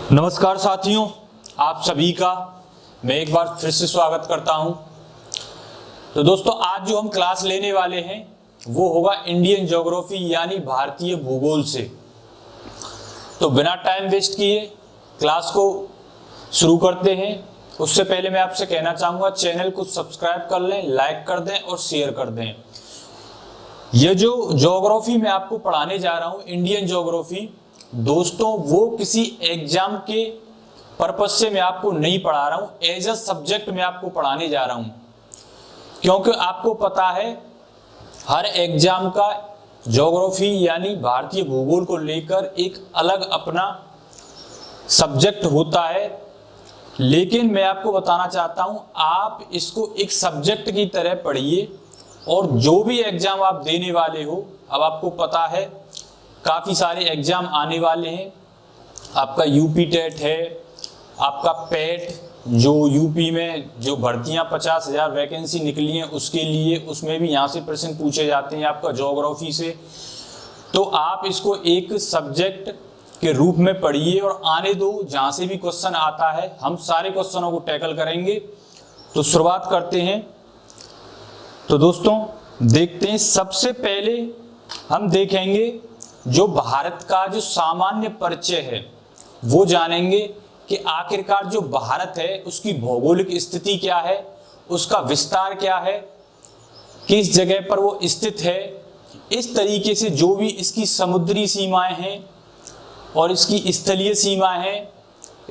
नमस्कार साथियों, आप सभी का मैं एक बार फिर से स्वागत करता हूं। तो दोस्तों, आज जो हम क्लास लेने वाले हैं वो होगा इंडियन ज्योग्राफी यानी भारतीय भूगोल से। तो बिना टाइम वेस्ट किए क्लास को शुरू करते हैं। उससे पहले मैं आपसे कहना चाहूँगा, चैनल को सब्सक्राइब कर लें, लाइक कर दें और शेयर कर दें। यह जो ज्योग्राफी मैं आपको पढ़ाने जा रहा हूँ, इंडियन ज्योग्राफी, दोस्तों वो किसी एग्जाम के पर्पस से मैं आपको नहीं पढ़ा रहा हूं, एज अ सब्जेक्ट मैं आपको पढ़ाने जा रहा हूं। क्योंकि आपको पता है हर एग्जाम का ज्योग्राफी यानी भारतीय भूगोल को लेकर एक अलग अपना सब्जेक्ट होता है। लेकिन मैं आपको बताना चाहता हूं, आप इसको एक सब्जेक्ट की तरह पढ़िए और जो भी एग्जाम आप देने वाले हो, अब आपको पता है काफ़ी सारे एग्जाम आने वाले हैं। आपका यूपी टेट है, आपका पेट, जो यूपी में जो भर्तियां 50,000 वैकेंसी निकली हैं उसके लिए, उसमें भी यहाँ से प्रश्न पूछे जाते हैं आपका ज्योग्राफी से। तो आप इसको एक सब्जेक्ट के रूप में पढ़िए और आने दो, जहाँ से भी क्वेश्चन आता है हम सारे क्वेश्चनों को टैकल करेंगे। तो शुरुआत करते हैं। तो दोस्तों देखते हैं, सबसे पहले हम देखेंगे जो भारत का जो सामान्य परिचय है वो जानेंगे कि आखिरकार जो भारत है उसकी भौगोलिक स्थिति क्या है, उसका विस्तार क्या है, किस जगह पर वो स्थित है। इस तरीके से जो भी इसकी समुद्री सीमाएं हैं और इसकी स्थलीय सीमाएं हैं,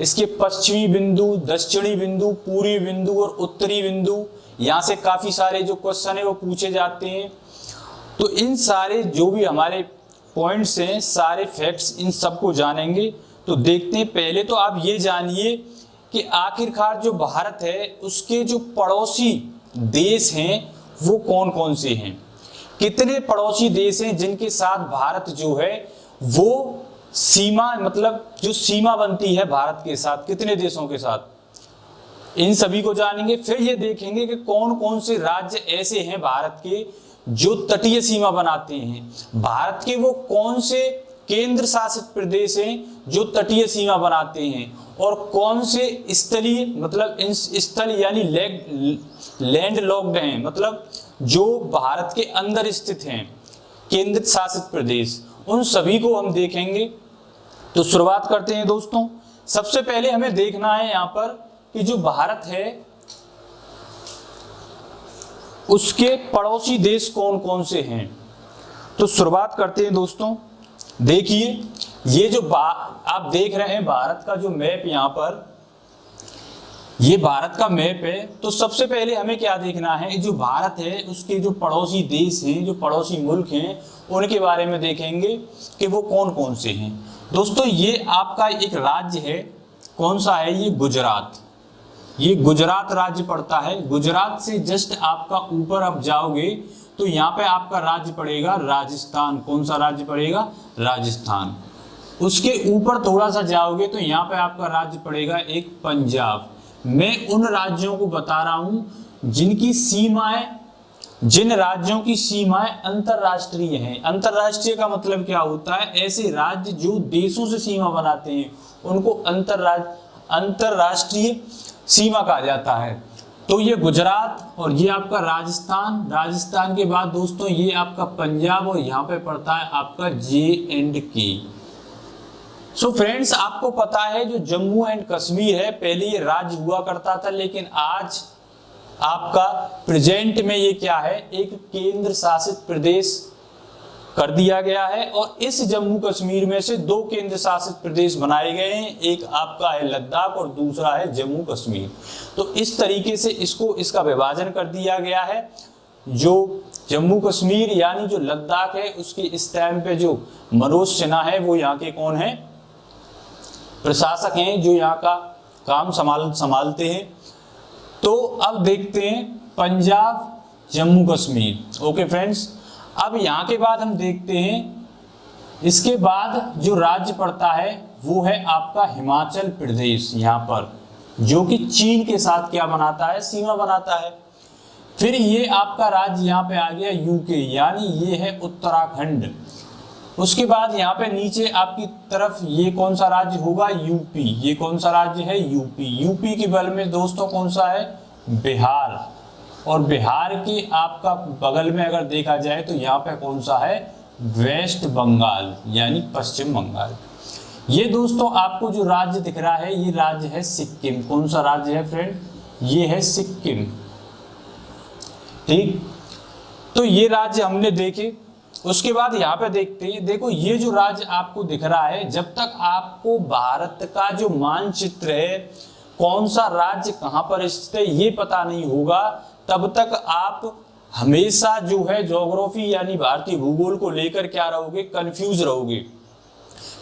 इसके पश्चिमी बिंदु, दक्षिणी बिंदु, पूर्वी बिंदु और उत्तरी बिंदु, यहाँ से काफ़ी सारे जो क्वेश्चन है वो पूछे जाते हैं। तो इन सारे जो भी हमारे पॉइंट्स हैं, सारे फैक्ट्स, इन सबको जानेंगे। तो देखते हैं, पहले तो आप ये जानिए कि आखिरकार जो भारत है उसके जो पड़ोसी देश हैं वो कौन कौन से हैं। कितने पड़ोसी देश हैं जिनके साथ भारत जो है वो सीमा, मतलब जो सीमा बनती है भारत के साथ, कितने देशों के साथ, इन सभी को जानेंगे। फिर ये देखेंगे कि कौन कौन से राज्य ऐसे हैं भारत के जो तटीय सीमा बनाते हैं। भारत के वो कौन से केंद्र शासित प्रदेश हैं जो तटीय सीमा बनाते हैं, और कौन से स्थलीय, मतलब इन स्थल यानी लैंड लॉक्ड हैं, मतलब जो भारत के अंदर स्थित हैं केंद्र शासित प्रदेश, उन सभी को हम देखेंगे। तो शुरुआत करते हैं दोस्तों। सबसे पहले हमें देखना है यहाँ पर कि जो भारत है उसके पड़ोसी देश कौन कौन से हैं। तो शुरुआत करते हैं दोस्तों। देखिए, ये जो आप देख रहे हैं भारत का जो मैप, यहाँ पर ये भारत का मैप है। तो सबसे पहले हमें क्या देखना है, जो भारत है उसके जो पड़ोसी देश हैं, जो पड़ोसी मुल्क हैं, उनके बारे में देखेंगे कि वो कौन कौन से हैं। दोस्तों ये आपका एक राज्य है, कौन सा है, ये गुजरात। ये गुजरात राज्य पड़ता है। गुजरात से जस्ट आपका ऊपर आप जाओगे तो यहाँ पे आपका राज्य पड़ेगा राजस्थान। कौन सा राज्य पड़ेगा, राजस्थान। उसके ऊपर थोड़ा सा जाओगे तो यहाँ पे आपका राज्य पड़ेगा एक पंजाब। मैं उन राज्यों को बता रहा हूँ जिनकी सीमाएं, जिन राज्यों की सीमाएं अंतरराष्ट्रीय हैं। अंतरराष्ट्रीय का मतलब क्या होता है, ऐसे राज्य जो देशों से सीमा बनाते हैं उनको अंतरराष्ट्रीय सीमा कहा जाता है। तो ये गुजरात और ये आपका राजस्थान। राजस्थान के बाद दोस्तों ये आपका पंजाब और यहाँ पे पड़ता है आपका J&K। सो फ्रेंड्स, आपको पता है जो जम्मू एंड कश्मीर है, पहले ये राज्य हुआ करता था, लेकिन आज आपका प्रेजेंट में ये क्या है, एक केंद्र शासित प्रदेश कर दिया गया है। और इस जम्मू कश्मीर में से दो केंद्र शासित प्रदेश बनाए गए हैं, एक आपका है लद्दाख और दूसरा है जम्मू कश्मीर। तो इस तरीके से इसका विभाजन कर दिया गया है। जो जम्मू कश्मीर यानी जो लद्दाख है, उसके इस टाइम पे जो मनोज सिन्हा है वो यहाँ के कौन है, प्रशासक हैं जो यहाँ का काम संभालते हैं। तो अब देखते हैं पंजाब, जम्मू कश्मीर। ओके फ्रेंड्स, अब यहाँ के बाद हम देखते हैं, इसके बाद जो राज्य पड़ता है वो है आपका हिमाचल प्रदेश, यहाँ पर, जो कि चीन के साथ क्या बनाता है, सीमा बनाता है। फिर ये आपका राज्य यहाँ पे आ गया यूके, यानी ये है उत्तराखंड। उसके बाद यहाँ पे नीचे आपकी तरफ ये कौन सा राज्य होगा, यूपी। ये कौन सा राज्य है, यूपी। यूपी के बगल में दोस्तों कौन सा है, बिहार। और बिहार के आपका बगल में अगर देखा जाए तो यहाँ पे कौन सा है, वेस्ट बंगाल यानी पश्चिम बंगाल। ये दोस्तों आपको जो राज्य दिख रहा है ये राज्य है सिक्किम। कौन सा राज्य है फ्रेंड, ये है सिक्किम। ठीक, तो ये राज्य हमने देखे। उसके बाद यहाँ पे देखते हैं, देखो ये जो राज्य आपको दिख रहा है, जब तक आपको भारत का जो मानचित्र है कौन सा राज्य कहाँ पर स्थित है ये पता नहीं होगा, तब तक आप हमेशा जो है ज्योग्राफी यानी भारतीय भूगोल को लेकर क्या रहोगे, कंफ्यूज रहोगे।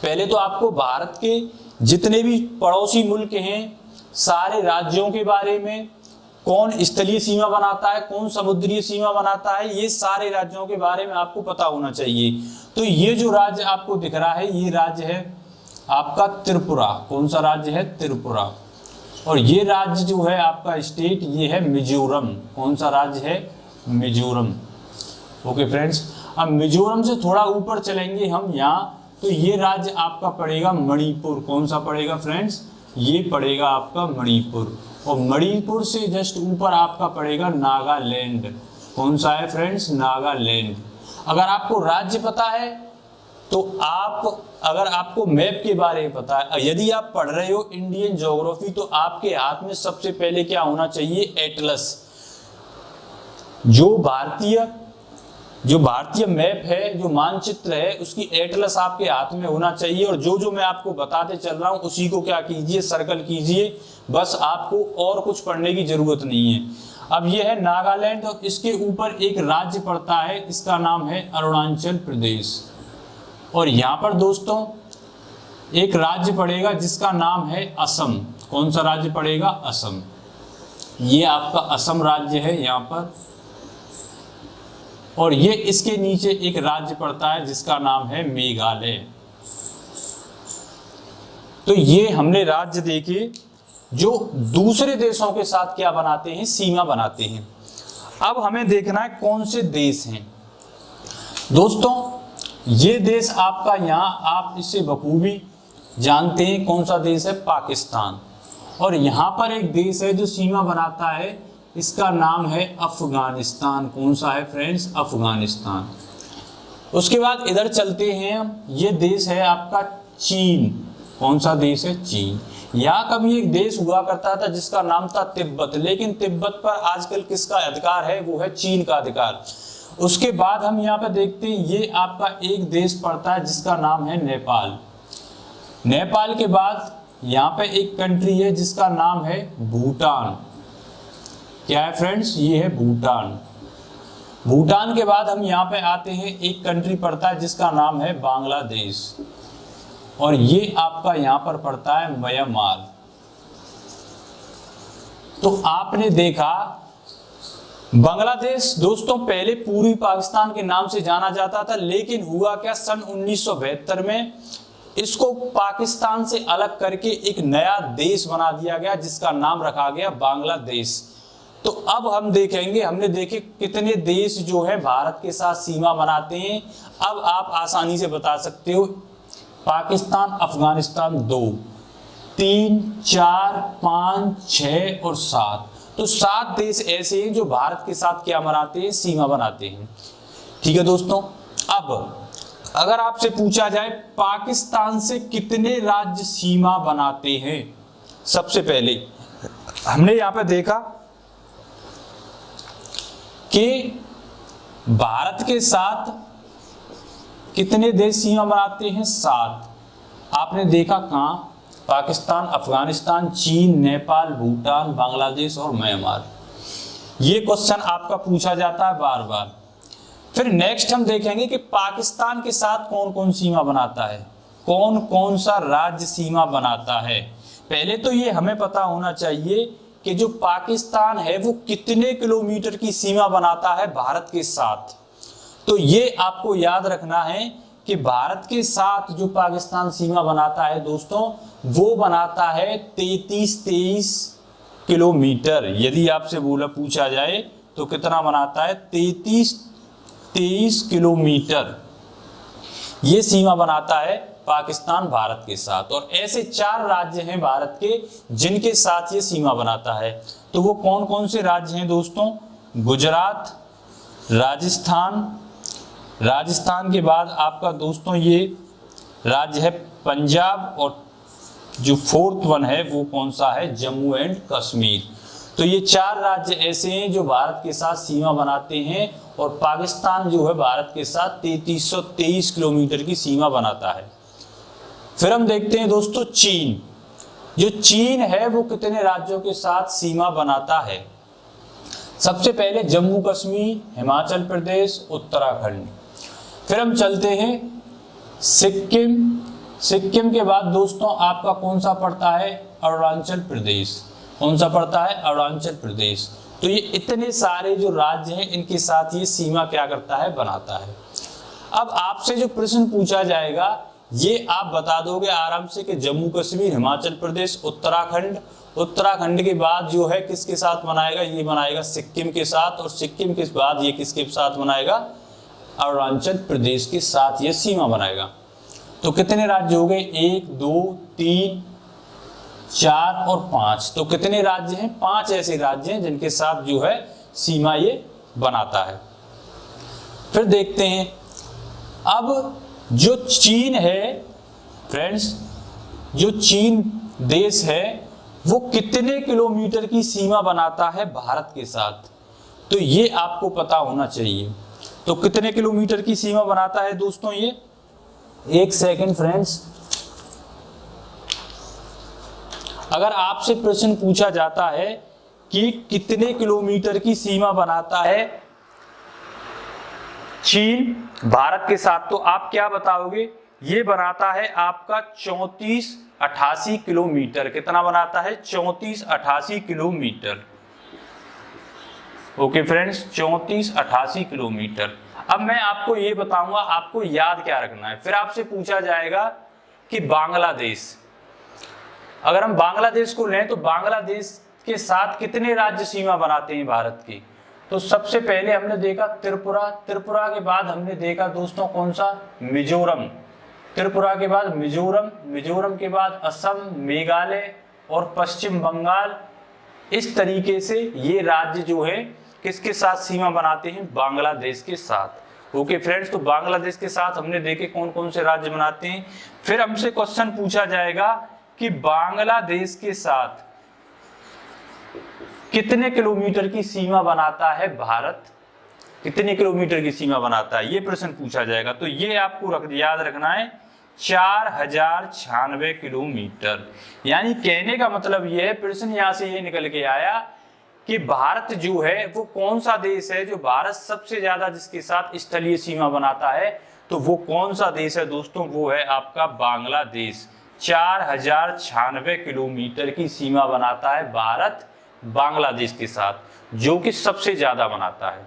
पहले तो आपको भारत के जितने भी पड़ोसी मुल्क हैं सारे राज्यों के बारे में, कौन स्थलीय सीमा बनाता है, कौन समुद्रीय सीमा बनाता है, ये सारे राज्यों के बारे में आपको पता होना चाहिए। तो ये जो राज्य आपको दिख रहा है ये राज्य है आपका त्रिपुरा। कौन सा राज्य है, त्रिपुरा। और ये राज्य जो है आपका स्टेट ये है मिजोरम। कौन सा राज्य है, मिजोरम। ओके फ्रेंड्स, अब मिजोरम से थोड़ा ऊपर चलेंगे हम यहाँ, तो ये राज्य आपका पड़ेगा मणिपुर। कौन सा पड़ेगा फ्रेंड्स, ये पड़ेगा आपका मणिपुर। और मणिपुर से जस्ट ऊपर आपका पड़ेगा नागालैंड। कौन सा है फ्रेंड्स, नागालैंड। अगर आपको राज्य पता है तो अगर आपको मैप के बारे में पता है, यदि आप पढ़ रहे हो इंडियन ज्योग्राफी, तो आपके हाथ में सबसे पहले क्या होना चाहिए, एटलस। जो भारतीय मैप है, जो मानचित्र है, उसकी एटलस आपके हाथ में होना चाहिए। और जो मैं आपको बताते चल रहा हूं उसी को क्या कीजिए, सर्कल कीजिए। बस आपको और कुछ पढ़ने की जरूरत नहीं है। अब ये है नागालैंड और इसके ऊपर एक राज्य पड़ता है, इसका नाम है अरुणाचल प्रदेश। और यहाँ पर दोस्तों एक राज्य पड़ेगा जिसका नाम है असम। कौन सा राज्य पड़ेगा, असम। ये आपका असम राज्य है यहाँ पर। और ये इसके नीचे एक राज्य पड़ता है जिसका नाम है मेघालय। तो ये हमने राज्य देखे जो दूसरे देशों के साथ क्या बनाते हैं, सीमा बनाते हैं। अब हमें देखना है कौन से देश हैं। दोस्तों ये देश आपका यहाँ आप इससे बखूबी जानते हैं कौन सा देश है, पाकिस्तान। और यहाँ पर एक देश है जो सीमा बनाता है, इसका नाम है अफगानिस्तान। कौन सा है फ्रेंड्स, अफगानिस्तान। उसके बाद इधर चलते हैं हम, ये देश है आपका चीन। कौन सा देश है, चीन। यहाँ कभी एक देश हुआ करता था जिसका नाम था तिब्बत, लेकिन तिब्बत पर आजकल किसका अधिकार है, वो है चीन का अधिकार। उसके बाद हम यहाँ पे देखते हैं ये आपका एक देश पड़ता है जिसका नाम है नेपाल। नेपाल के बाद यहाँ पे एक कंट्री है जिसका नाम है भूटान। क्या है फ्रेंड्स, ये है भूटान। भूटान के बाद हम यहाँ पे आते हैं, एक कंट्री पड़ता है जिसका नाम है बांग्लादेश। और ये आपका यहाँ पर पड़ता है म्यांमार। तो आपने देखा बांग्लादेश दोस्तों पहले पूर्वी पाकिस्तान के नाम से जाना जाता था, लेकिन हुआ क्या, सन 1972 में इसको पाकिस्तान से अलग करके एक नया देश बना दिया गया जिसका नाम रखा गया बांग्लादेश। तो अब हम देखेंगे, हमने देखे कितने देश जो है भारत के साथ सीमा बनाते हैं। अब आप आसानी से बता सकते हो, पाकिस्तान, अफगानिस्तान 2, 3, 4, 5, 6 और 7। तो 7 देश ऐसे हैं जो भारत के साथ क्या बनाते हैं, सीमा बनाते हैं। ठीक है दोस्तों। अब अगर आपसे पूछा जाए पाकिस्तान से कितने राज्य सीमा बनाते हैं, सबसे पहले हमने यहां पे देखा कि भारत के साथ कितने देश सीमा बनाते हैं, 7। आपने देखा कहां, पाकिस्तान, अफगानिस्तान, चीन, नेपाल, भूटान, बांग्लादेश और म्यांमार। ये क्वेश्चन आपका पूछा जाता है बार बार। फिर नेक्स्ट हम देखेंगे कि पाकिस्तान के साथ कौन कौन सीमा बनाता है, कौन कौन सा राज्य सीमा बनाता है। पहले तो ये हमें पता होना चाहिए कि जो पाकिस्तान है वो कितने किलोमीटर की सीमा बनाता है भारत के साथ। तो ये आपको याद रखना है कि भारत के साथ जो पाकिस्तान सीमा बनाता है दोस्तों, वो बनाता है 33 किलोमीटर। यदि आपसे पूछा जाए तो कितना बनाता है, 33 किलोमीटर। ये सीमा बनाता है पाकिस्तान भारत के साथ। और ऐसे 4 राज्य हैं भारत के जिनके साथ ये सीमा बनाता है। तो वो कौन कौन से राज्य हैं दोस्तों? गुजरात, राजस्थान के बाद आपका दोस्तों ये राज्य है पंजाब, और जो 4th वन है वो कौन सा है? जम्मू एंड कश्मीर। तो ये 4 राज्य ऐसे हैं जो भारत के साथ सीमा बनाते हैं, और पाकिस्तान जो है भारत के साथ 3323 किलोमीटर की सीमा बनाता है। फिर हम देखते हैं दोस्तों चीन। जो चीन है वो कितने राज्यों के साथ सीमा बनाता है? सबसे पहले जम्मू कश्मीर, हिमाचल प्रदेश, उत्तराखंड। फिर हम चलते हैं सिक्किम के बाद दोस्तों आपका कौन सा पड़ता है? अरुणाचल प्रदेश। कौन सा पड़ता है? अरुणाचल प्रदेश। तो ये इतने सारे जो राज्य हैं इनके साथ ये सीमा क्या करता है? बनाता है। अब आपसे जो प्रश्न पूछा जाएगा ये आप बता दोगे आराम से कि जम्मू कश्मीर, हिमाचल प्रदेश, उत्तराखंड के बाद जो है किसके साथ बनाएगा? ये बनाएगा सिक्किम के साथ, और सिक्किम के बाद ये किसके साथ बनाएगा? अरुणाचल प्रदेश के साथ ये सीमा बनाएगा। तो कितने राज्य हो गए? 1 2 3 4 और 5। तो कितने राज्य हैं? 5 ऐसे राज्य हैं जिनके साथ जो है सीमा ये बनाता है। फिर देखते हैं अब जो चीन है फ्रेंड्स, जो चीन देश है वो कितने किलोमीटर की सीमा बनाता है भारत के साथ? तो ये आपको पता होना चाहिए। तो कितने किलोमीटर की सीमा बनाता है दोस्तों ये? 1 सेकंड फ्रेंड्स। अगर आपसे प्रश्न पूछा जाता है कि कितने किलोमीटर की सीमा बनाता है चीन भारत के साथ, तो आप क्या बताओगे? ये बनाता है आपका 3488 किलोमीटर। कितना बनाता है? 3488 किलोमीटर। Okay friends, 3488 kilometre. अब मैं आपको ये बताऊंगा आपको याद क्या रखना है। फिर आपसे पूछा जाएगा कि बांग्लादेश, अगर हम बांग्लादेश को लें तो बांग्लादेश के साथ कितने राज्य सीमा बनाते हैं भारत की? तो सबसे पहले हमने देखा त्रिपुरा के बाद हमने देखा दोस्तों कौन सा? मिजोरम। त्रिपुरा के बाद मिजोरम के बाद असम, मेघालय और पश्चिम बंगाल। इस तरीके से ये राज्य जो है किसके साथ सीमा बनाते हैं? बांग्लादेश के साथ। ओके फ्रेंड्स, तो बांग्लादेश के साथ हमने देखे कौन कौन से राज्य बनाते हैं। फिर हमसे क्वेश्चन पूछा जाएगा कि बांग्लादेश के साथ कितने किलोमीटर की सीमा बनाता है भारत? कितने किलोमीटर की सीमा बनाता है, ये प्रश्न पूछा जाएगा। तो ये आपको याद रखना है 4096 किलोमीटर। यानी कहने का मतलब ये है, प्रश्न यहां से ये निकल के आया कि भारत जो है वो कौन सा देश है जो भारत सबसे ज्यादा जिसके साथ स्थलीय सीमा बनाता है, तो वो कौन सा देश है दोस्तों? वो है आपका बांग्लादेश। 4096 किलोमीटर की सीमा बनाता है भारत बांग्लादेश के साथ, जो कि सबसे ज्यादा बनाता है।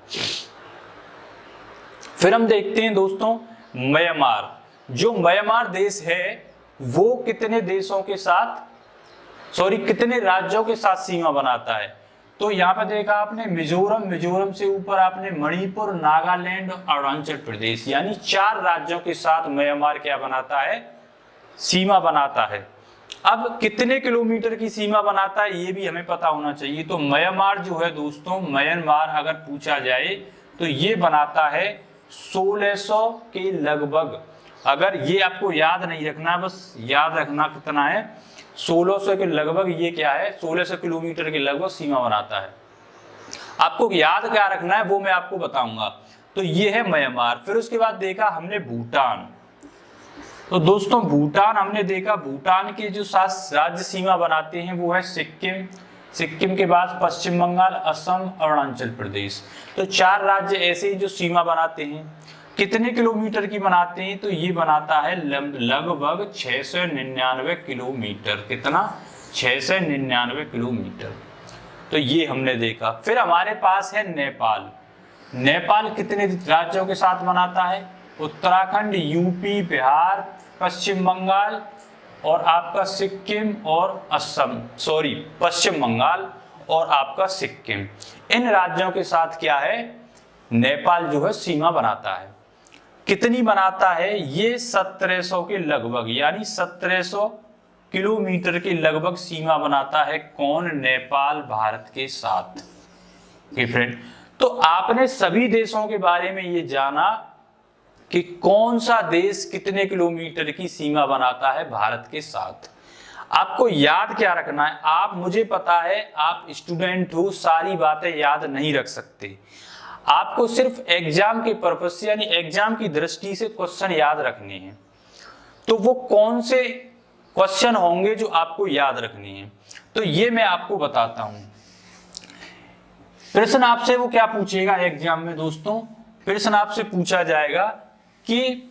फिर हम देखते हैं दोस्तों म्यांमार। जो म्यांमार देश है वो कितने देशों के साथ, कितने राज्यों के साथ सीमा बनाता है? तो यहाँ पे देखा आपने मिजोरम से ऊपर आपने मणिपुर, नागालैंड और अरुणाचल प्रदेश, यानी 4 राज्यों के साथ म्यांमार क्या बनाता है? सीमा बनाता है। अब कितने किलोमीटर की सीमा बनाता है ये भी हमें पता होना चाहिए। तो म्यांमार जो है दोस्तों, म्यांमार अगर पूछा जाए तो ये बनाता है 1600 के लगभग। अगर ये आपको याद नहीं रखना है, बस याद रखना कितना है 1600 के लगभग, ये क्या है 1600 किलोमीटर के लगभग सीमा बनाता है। आपको याद क्या रखना है वो मैं आपको बताऊंगा। तो ये है म्यांमार। फिर उसके बाद देखा हमने भूटान। तो दोस्तों भूटान हमने देखा, भूटान के जो 7 राज्य सीमा बनाते हैं वो है सिक्किम के बाद पश्चिम बंगाल, असम, अरुणाचल प्रदेश। तो 4 राज्य ऐसे ही जो सीमा बनाते हैं। कितने किलोमीटर की बनाते हैं? तो ये बनाता है लगभग 699 किलोमीटर। कितना? 699 किलोमीटर। तो ये हमने देखा। फिर हमारे पास है नेपाल कितने राज्यों के साथ बनाता है? उत्तराखंड, यूपी, बिहार, पश्चिम बंगाल और आपका सिक्किम और पश्चिम बंगाल और आपका सिक्किम। इन राज्यों के साथ क्या है? नेपाल जो है सीमा बनाता है। कितनी बनाता है? ये 1700 के लगभग, यानी 1700 किलोमीटर के लगभग सीमा बनाता है। कौन? नेपाल भारत के साथ। फ्रेंड, तो आपने सभी देशों के बारे में ये जाना कि कौन सा देश कितने किलोमीटर की सीमा बनाता है भारत के साथ। आपको याद क्या रखना है? आप, मुझे पता है आप स्टूडेंट हो, सारी बातें याद नहीं रख सकते। आपको सिर्फ एग्जाम के पर्पज से, यानी एग्जाम की दृष्टि से क्वेश्चन याद रखने हैं। तो वो कौन से क्वेश्चन होंगे जो आपको याद रखने हैं, तो ये मैं आपको बताता हूं। प्रश्न आपसे वो क्या पूछेगा एग्जाम में दोस्तों? प्रश्न आपसे पूछा जाएगा कि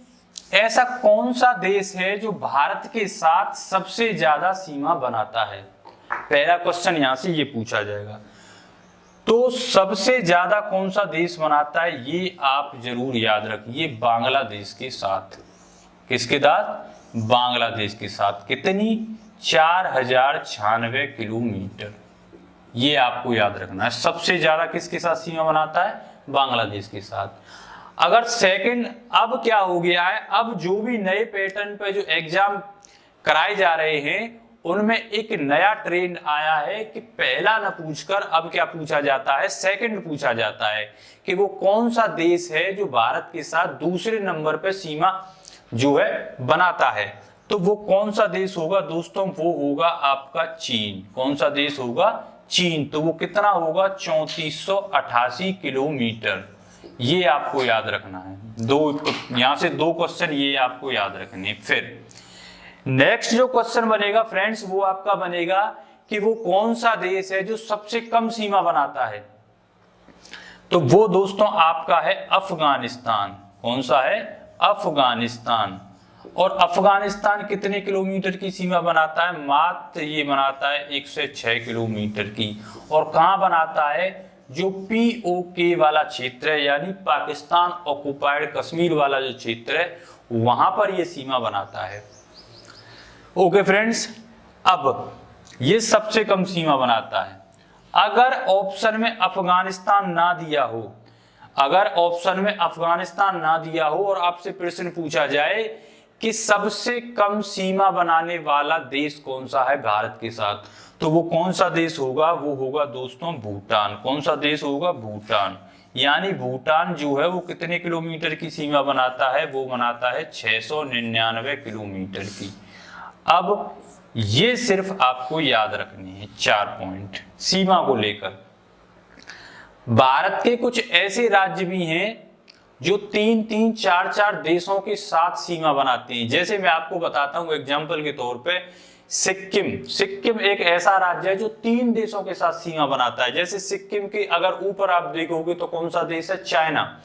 ऐसा कौन सा देश है जो भारत के साथ सबसे ज्यादा सीमा बनाता है। पहला क्वेश्चन यहां से ये पूछा जाएगा। तो सबसे ज्यादा कौन सा देश बनाता है, ये आप जरूर याद रखिए, बांग्लादेश के साथ। किसके साथ? बांग्लादेश के साथ। कितनी? 4096 किलोमीटर। ये आपको याद रखना है। सबसे ज्यादा किसके साथ सीमा बनाता है? बांग्लादेश के साथ। अगर सेकंड, अब क्या हो गया है, अब जो भी नए पैटर्न पे जो एग्जाम कराए जा रहे हैं उनमें एक नया ट्रेंड आया है कि पहला न पूछकर अब क्या पूछा जाता है? सेकंड पूछा जाता है कि वो कौन सा देश है जो भारत के साथ दूसरे नंबर पे सीमा जो है बनाता है। तो वो कौन सा देश होगा दोस्तों? वो होगा आपका चीन। कौन सा देश होगा? चीन। तो वो कितना होगा? 3488 किलोमीटर। ये आपको याद रखना है। यहां से दो क्वेश्चन ये आपको याद रखने। फिर नेक्स्ट जो क्वेश्चन बनेगा फ्रेंड्स, वो आपका बनेगा कि वो कौन सा देश है जो सबसे कम सीमा बनाता है। तो वो दोस्तों आपका है अफगानिस्तान। कौन सा है? अफगानिस्तान। और अफगानिस्तान कितने किलोमीटर की सीमा बनाता है? मात्र ये बनाता है 106 किलोमीटर की। और कहां बनाता है? जो POK वाला क्षेत्र है, यानी पाकिस्तान ऑक्युपाइड कश्मीर वाला जो क्षेत्र है, वहां पर ये सीमा बनाता है। ओके फ्रेंड्स, अब ये सबसे कम सीमा बनाता है। अगर ऑप्शन में अफगानिस्तान ना दिया हो, अगर ऑप्शन में अफगानिस्तान ना दिया हो और आपसे प्रश्न पूछा जाए कि सबसे कम सीमा बनाने वाला देश कौन सा है भारत के साथ, तो वो कौन सा देश होगा? वो होगा दोस्तों भूटान। कौन सा देश होगा? भूटान। यानी भूटान जो है वो कितने किलोमीटर की सीमा बनाता है? वो बनाता है 699 किलोमीटर की। अब ये सिर्फ आपको याद रखनी है 4 पॉइंट सीमा को लेकर। भारत के कुछ ऐसे राज्य भी हैं जो 3-3, 4-4 देशों के साथ सीमा बनाते हैं। जैसे मैं आपको बताता हूं एग्जांपल के तौर पे, सिक्किम एक ऐसा राज्य है जो 3 देशों के साथ सीमा बनाता है। जैसे सिक्किम के अगर ऊपर आप देखोगे तो कौन सा देश है? चाइना।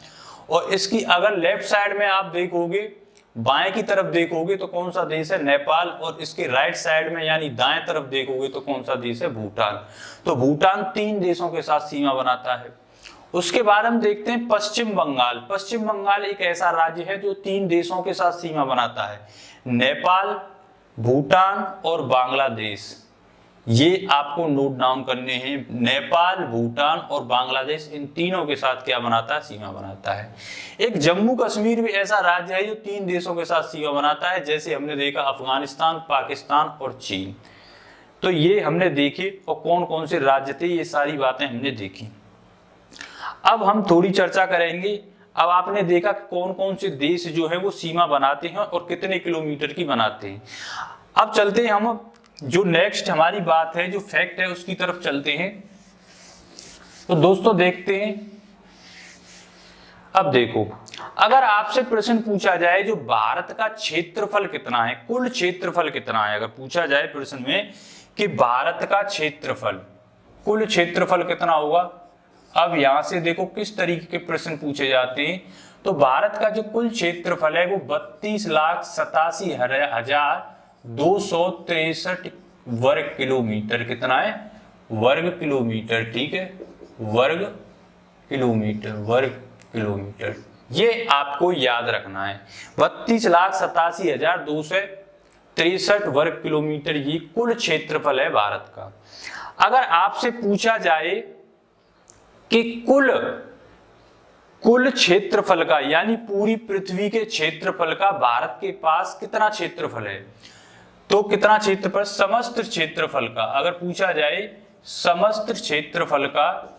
और इसकी अगर लेफ्ट साइड में आप देखोगे, बाएं की तरफ देखोगे तो कौन सा देश है? नेपाल। और इसके राइट साइड में यानी दाएं तरफ देखोगे तो कौन सा देश है? भूटान। तो भूटान 3 देशों के साथ सीमा बनाता है। उसके बाद हम देखते हैं पश्चिम बंगाल। पश्चिम बंगाल एक ऐसा राज्य है जो 3 देशों के साथ सीमा बनाता है, नेपाल, भूटान और बांग्लादेश। ये आपको नोट डाउन करने हैं। नेपाल, भूटान और बांग्लादेश, इन तीनों के साथ क्या बनाता है? सीमा बनाता है। एक जम्मू कश्मीर भी ऐसा राज्य है जो 3 देशों के साथ सीमा बनाता है, जैसे हमने देखा अफगानिस्तान, पाकिस्तान और चीन। तो ये हमने देखे और कौन कौन से राज्य थे, ये सारी बातें हमने देखी। अब हम थोड़ी चर्चा करेंगे। अब आपने देखा कौन कौन से देश जो है वो सीमा बनाते हैं और कितने किलोमीटर की बनाते हैं। अब चलते हैं हम, जो नेक्स्ट हमारी बात है, जो फैक्ट है, उसकी तरफ चलते हैं। तो दोस्तों देखते हैं। अब देखो, अगर आपसे प्रश्न पूछा जाए जो भारत का क्षेत्रफल कितना है, कुल क्षेत्रफल कितना है, अगर पूछा जाए प्रश्न में कि भारत का क्षेत्रफल, कुल क्षेत्रफल कितना होगा। अब यहां से देखो किस तरीके के प्रश्न पूछे जाते हैं। तो भारत का जो कुल क्षेत्रफल है वो 32,87,263 वर्ग किलोमीटर। कितना है? वर्ग किलोमीटर। ठीक है, वर्ग किलोमीटर, वर्ग किलोमीटर। ये आपको याद रखना है। 32,87,263 वर्ग किलोमीटर ये कुल क्षेत्रफल है भारत का। अगर आपसे पूछा जाए कि कुल कुल क्षेत्रफल का यानी पूरी पृथ्वी के क्षेत्रफल का भारत के पास कितना क्षेत्रफल है। तो कितना क्षेत्रफल, समस्त क्षेत्रफल का अगर पूछा जाए, समस्त क्षेत्रफल का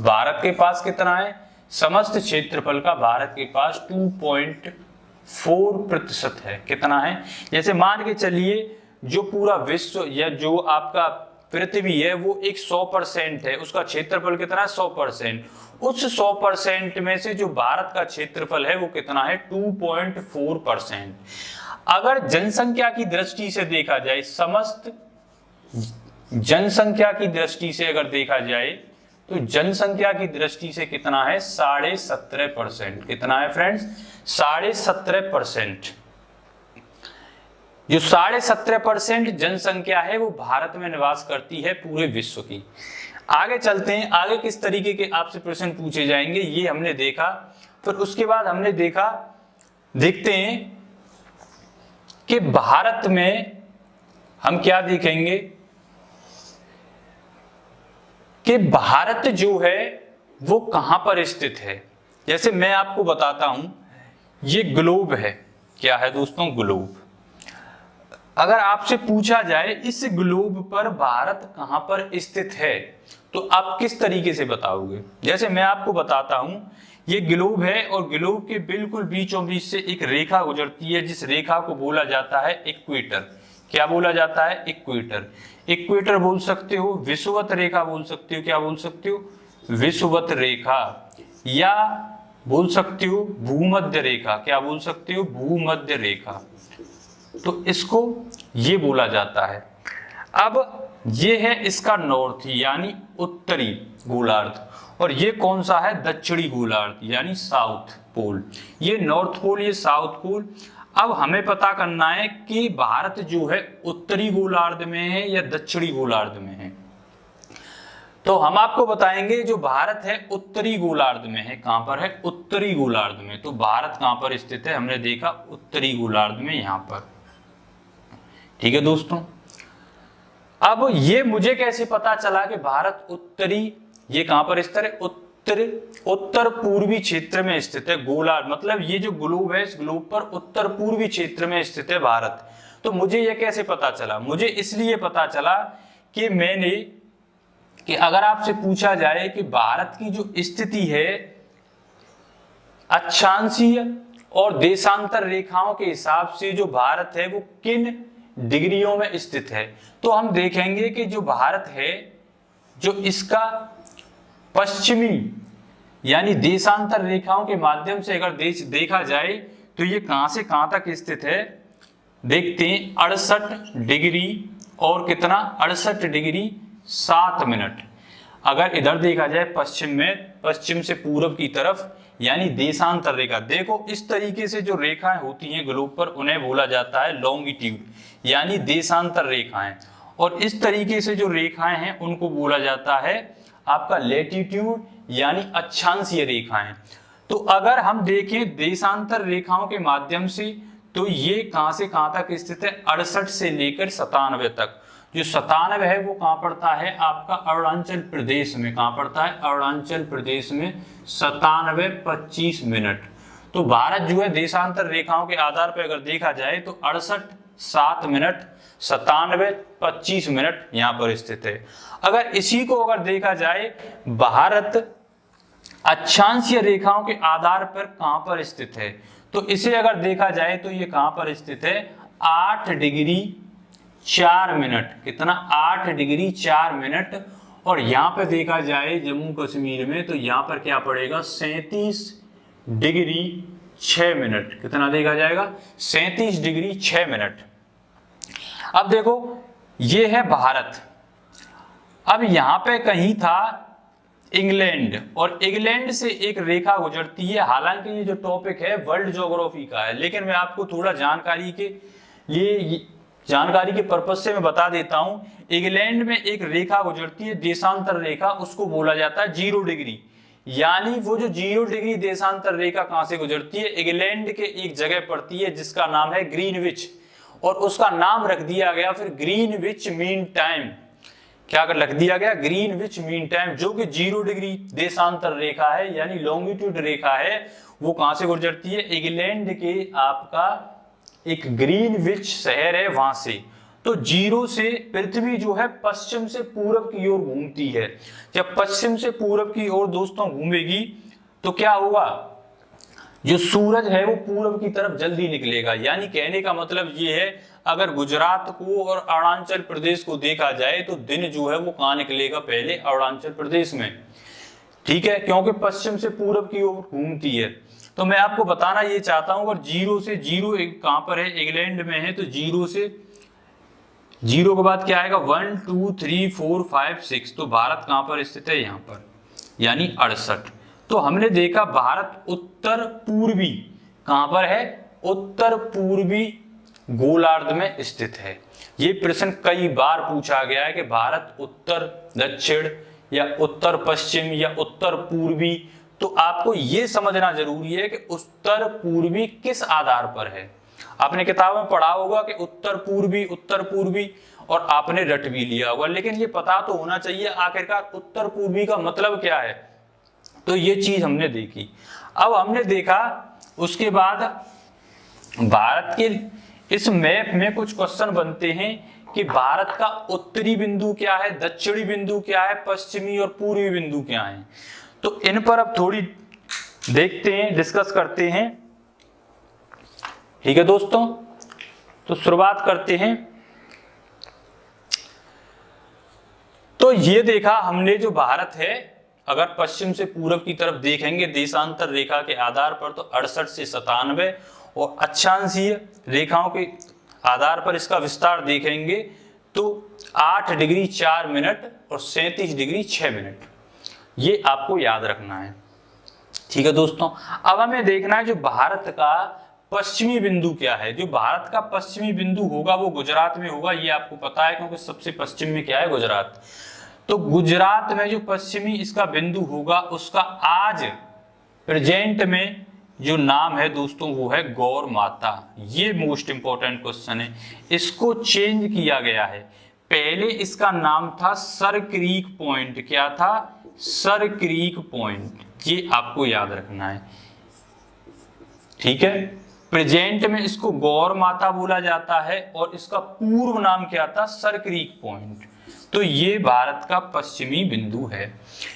भारत के पास कितना है, समस्त क्षेत्रफल का भारत के पास 2.4% है। कितना है, जैसे मान के चलिए जो पूरा विश्व या जो आपका पृथ्वी है वो एक 100% है, उसका क्षेत्रफल कितना है 100%। उस 100% में से जो भारत का क्षेत्रफल है वो कितना है 2.4%। अगर जनसंख्या की दृष्टि से देखा जाए, समस्त जनसंख्या की दृष्टि से अगर देखा जाए तो जनसंख्या की दृष्टि से कितना है 17.5%। कितना है फ्रेंड्स 17.5%। जो 17.5% जनसंख्या है वो भारत में निवास करती है पूरे विश्व की। आगे चलते हैं, आगे किस तरीके के आपसे प्रश्न पूछे जाएंगे ये हमने देखा। फिर उसके बाद हमने देखते हैं कि भारत में हम क्या देखेंगे कि भारत जो है वो कहां पर स्थित है। जैसे मैं आपको बताता हूं, ये ग्लोब है। क्या है दोस्तों, ग्लोब। अगर आपसे पूछा जाए इस ग्लोब पर भारत कहां पर स्थित है तो आप किस तरीके से बताओगे। जैसे मैं आपको बताता हूं, ये ग्लोब है और ग्लोब के बिल्कुल बीचों बीच से एक रेखा गुजरती है जिस रेखा को बोला जाता है इक्वेटर। क्या बोला जाता है, इक्वेटर। इक्वेटर बोल सकते हो, विषुवत रेखा बोल सकते हो। क्या बोल सकते हो, विषुवत रेखा, या बोल सकते हो भूमध्य रेखा। क्या बोल सकते हो, भूमध्य रेखा। तो इसको ये बोला जाता है। अब ये है इसका नॉर्थ यानी उत्तरी गोलार्ध, और ये कौन सा है, दक्षिणी गोलार्ध यानी साउथ पोल। ये नॉर्थ पोल, ये साउथ पोल। अब हमें पता करना है कि भारत जो है उत्तरी गोलार्ध में है या दक्षिणी गोलार्ध में है। तो हम आपको बताएंगे जो भारत है उत्तरी गोलार्ध में है। कहां पर है, उत्तरी गोलार्ध में। तो भारत कहां पर स्थित है, हमने देखा उत्तरी गोलार्ध में, यहां पर। ठीक है दोस्तों। अब ये मुझे कैसे पता चला कि भारत उत्तरी, ये कहां पर स्थित है, उत्तर पूर्वी क्षेत्र में स्थित है। गोलार्ध मतलब ये जो ग्लोब है, इस ग्लोब पर उत्तर पूर्वी क्षेत्र में स्थित है भारत। तो मुझे ये कैसे पता चला, मुझे इसलिए पता चला कि अगर आपसे पूछा जाए कि भारत की जो स्थिति है अक्षांशीय और देशांतर रेखाओं के हिसाब से जो भारत है वो किन डिग्रियों में स्थित है, तो हम देखेंगे कि जो भारत है, जो इसका पश्चिमी यानी देशांतर रेखाओं के माध्यम से अगर देखा जाए तो ये कहां से कहां तक स्थित है, देखते हैं 68 डिग्री और कितना 68 डिग्री 7 मिनट। अगर इधर देखा जाए पश्चिम में, पश्चिम से पूरब की तरफ यानी देशांतर रेखा। देखो इस तरीके से जो रेखाएं होती हैं ग्लोब पर उन्हें बोला जाता है लॉन्गिट्यूड यानी देशांतर रेखाएं, और इस तरीके से जो रेखाएं हैं उनको बोला जाता है आपका लैटिट्यूड यानी अक्षांशीय रेखाएं। तो अगर हम देखें देशांतर रेखाओं के माध्यम से तो ये कहां से कहां तक स्थित है, 68 से लेकर 97 तक। जो 97 है वो कहां पड़ता है, आपका अरुणाचल प्रदेश में। कहां पड़ता है, अरुणाचल प्रदेश में 97 25 मिनट। तो भारत जो है देशांतर रेखाओं के आधार पर अगर देखा जाए तो 68 7 मिनट 97 25 मिनट यहां पर स्थित है। अगर इसी को अगर देखा जाए भारत अक्षांशीय रेखाओं के आधार पर कहां पर स्थित है, तो इसे अगर देखा जाए तो ये कहां पर स्थित है, 8 डिग्री 4 मिनट। कितना, 8 डिग्री 4 मिनट। और यहां पर देखा जाए जम्मू कश्मीर में तो यहां पर क्या पड़ेगा, 37 डिग्री 6 मिनट। कितना देखा जाएगा, 37 डिग्री 6 मिनट। अब देखो ये है भारत। अब यहां पे कहीं था इंग्लैंड, और इंग्लैंड से एक रेखा गुजरती है। हालांकि ये जो टॉपिक है वर्ल्ड ज्योग्राफी का है, लेकिन मैं आपको थोड़ा जानकारी के पर्पज से मैं बता देता हूं। इंग्लैंड में एक रेखा गुजरती है देशांतर रेखा, उसको बोला जाता है 0 डिग्री। यानी वो जो 0 डिग्री देशांतर रेखा कहां से गुजरती है, इंग्लैंड के एक जगह पड़ती है जिसका नाम है ग्रीनविच, और उसका नाम रख दिया गया फिर ग्रीनविच मीन टाइम। क्या कर लख दिया गया, ग्रीनविच मीन टाइम, जो कि 0 डिग्री देशांतर रेखा है यानी लॉन्गिट्यूड रेखा है, वो कहां से गुजरती है, इंग्लैंड के आपका एक ग्रीनविच शहर है वहां से। तो 0 से पृथ्वी जो है पश्चिम से पूरब की ओर घूमती है। जब पश्चिम से पूरब की ओर दोस्तों घूमेगी तो क्या होगा, जो सूरज है वो पूरब की तरफ जल्दी निकलेगा। यानी कहने का मतलब ये है, अगर गुजरात को और अरुणाचल प्रदेश को देखा जाए तो दिन जो है वो कहां निकलेगा, पहले अरुणाचल प्रदेश में, ठीक है, क्योंकि पश्चिम से पूरब की ओर घूमती है। तो मैं आपको बताना ये चाहता हूं, अगर 0 से 0 कहां पर है, इंग्लैंड में है, तो 0 से 0 के बाद क्या आएगा, 1 2 3 4 5 6, तो भारत कहां पर स्थित है, यहां पर, यानी 68। तो हमने देखा भारत उत्तर पूर्वी कहां पर है, उत्तर पूर्वी गोलार्ध में स्थित है। ये प्रश्न कई बार पूछा गया है कि भारत उत्तर दक्षिण या उत्तर पश्चिम या उत्तर पूर्वी। तो आपको ये समझना जरूरी है कि उत्तर पूर्वी किस आधार पर है। आपने किताब में पढ़ा होगा कि उत्तर पूर्वी, और आपने रट भी लिया होगा, लेकिन ये पता तो होना चाहिए आखिरकार उत्तर पूर्वी का मतलब क्या है। तो ये चीज हमने देखी। अब हमने देखा उसके बाद भारत के इस मैप में कुछ क्वेश्चन बनते हैं कि भारत का उत्तरी बिंदु क्या है, दक्षिणी बिंदु क्या है, पश्चिमी और पूर्वी बिंदु क्या है। तो इन पर अब थोड़ी देखते हैं, डिस्कस करते हैं, ठीक है दोस्तों। तो शुरुआत करते हैं। तो ये देखा हमने जो भारत है, अगर पश्चिम से पूरब की तरफ देखेंगे देशांतर रेखा के आधार पर तो 68 से 97, और अक्षांशीय रेखाओं के आधार पर इसका विस्तार देखेंगे तो 8 डिग्री 4 मिनट और 37 डिग्री 6 मिनट। ये आपको याद रखना है, ठीक है दोस्तों। अब हमें देखना है जो भारत का पश्चिमी बिंदु क्या है। जो भारत का पश्चिमी बिंदु होगा वो गुजरात में होगा, ये आपको पता है, क्योंकि सबसे पश्चिम में क्या है, गुजरात। तो गुजरात में जो पश्चिमी इसका बिंदु होगा उसका आज प्रेजेंट में जो नाम है दोस्तों वो है गौर माता। ये मोस्ट इंपॉर्टेंट क्वेश्चन है, इसको चेंज किया गया है। पहले इसका नाम था सर क्रीक पॉइंट। क्या था, सर क्रीक पॉइंट। ये आपको याद रखना है, ठीक है। प्रेजेंट में इसको गौर माता बोला जाता है और इसका पूर्व नाम क्या था, सर क्रीक पॉइंट। तो ये भारत का पश्चिमी बिंदु है।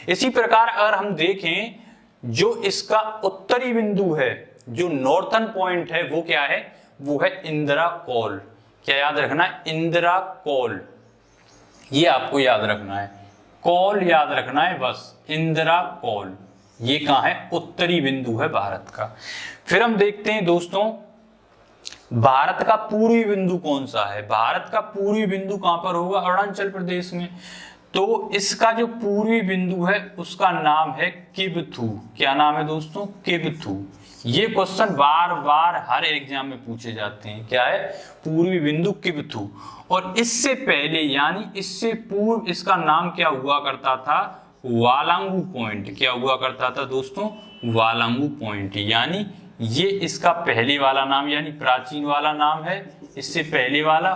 इसी प्रकार अगर हम देखें जो इसका उत्तरी बिंदु है, जो नॉर्थन पॉइंट है, वो क्या है, वो है इंदिरा कौल। क्या याद रखना है, इंदिरा कौल। ये आपको याद रखना है, कौल याद रखना है बस, इंदिरा कौल। ये कहां है, उत्तरी बिंदु है भारत का। फिर हम देखते हैं दोस्तों भारत का पूर्वी बिंदु कौन सा है। भारत का पूर्वी बिंदु कहां पर होगा, अरुणाचल प्रदेश में। तो इसका जो पूर्वी बिंदु है उसका नाम है किबथू। क्या नाम है दोस्तों, किबथू। ये क्वेश्चन बार बार हर एग्जाम में पूछे जाते हैं। क्या है, पूर्वी बिंदु किबथू। और इससे पहले यानी इससे पूर्व इसका नाम क्या हुआ करता था, वालांगू पॉइंट। क्या हुआ करता था दोस्तों, वालांगू पॉइंट। यानी ये इसका पहले वाला नाम यानी प्राचीन वाला नाम है, इससे पहले वाला,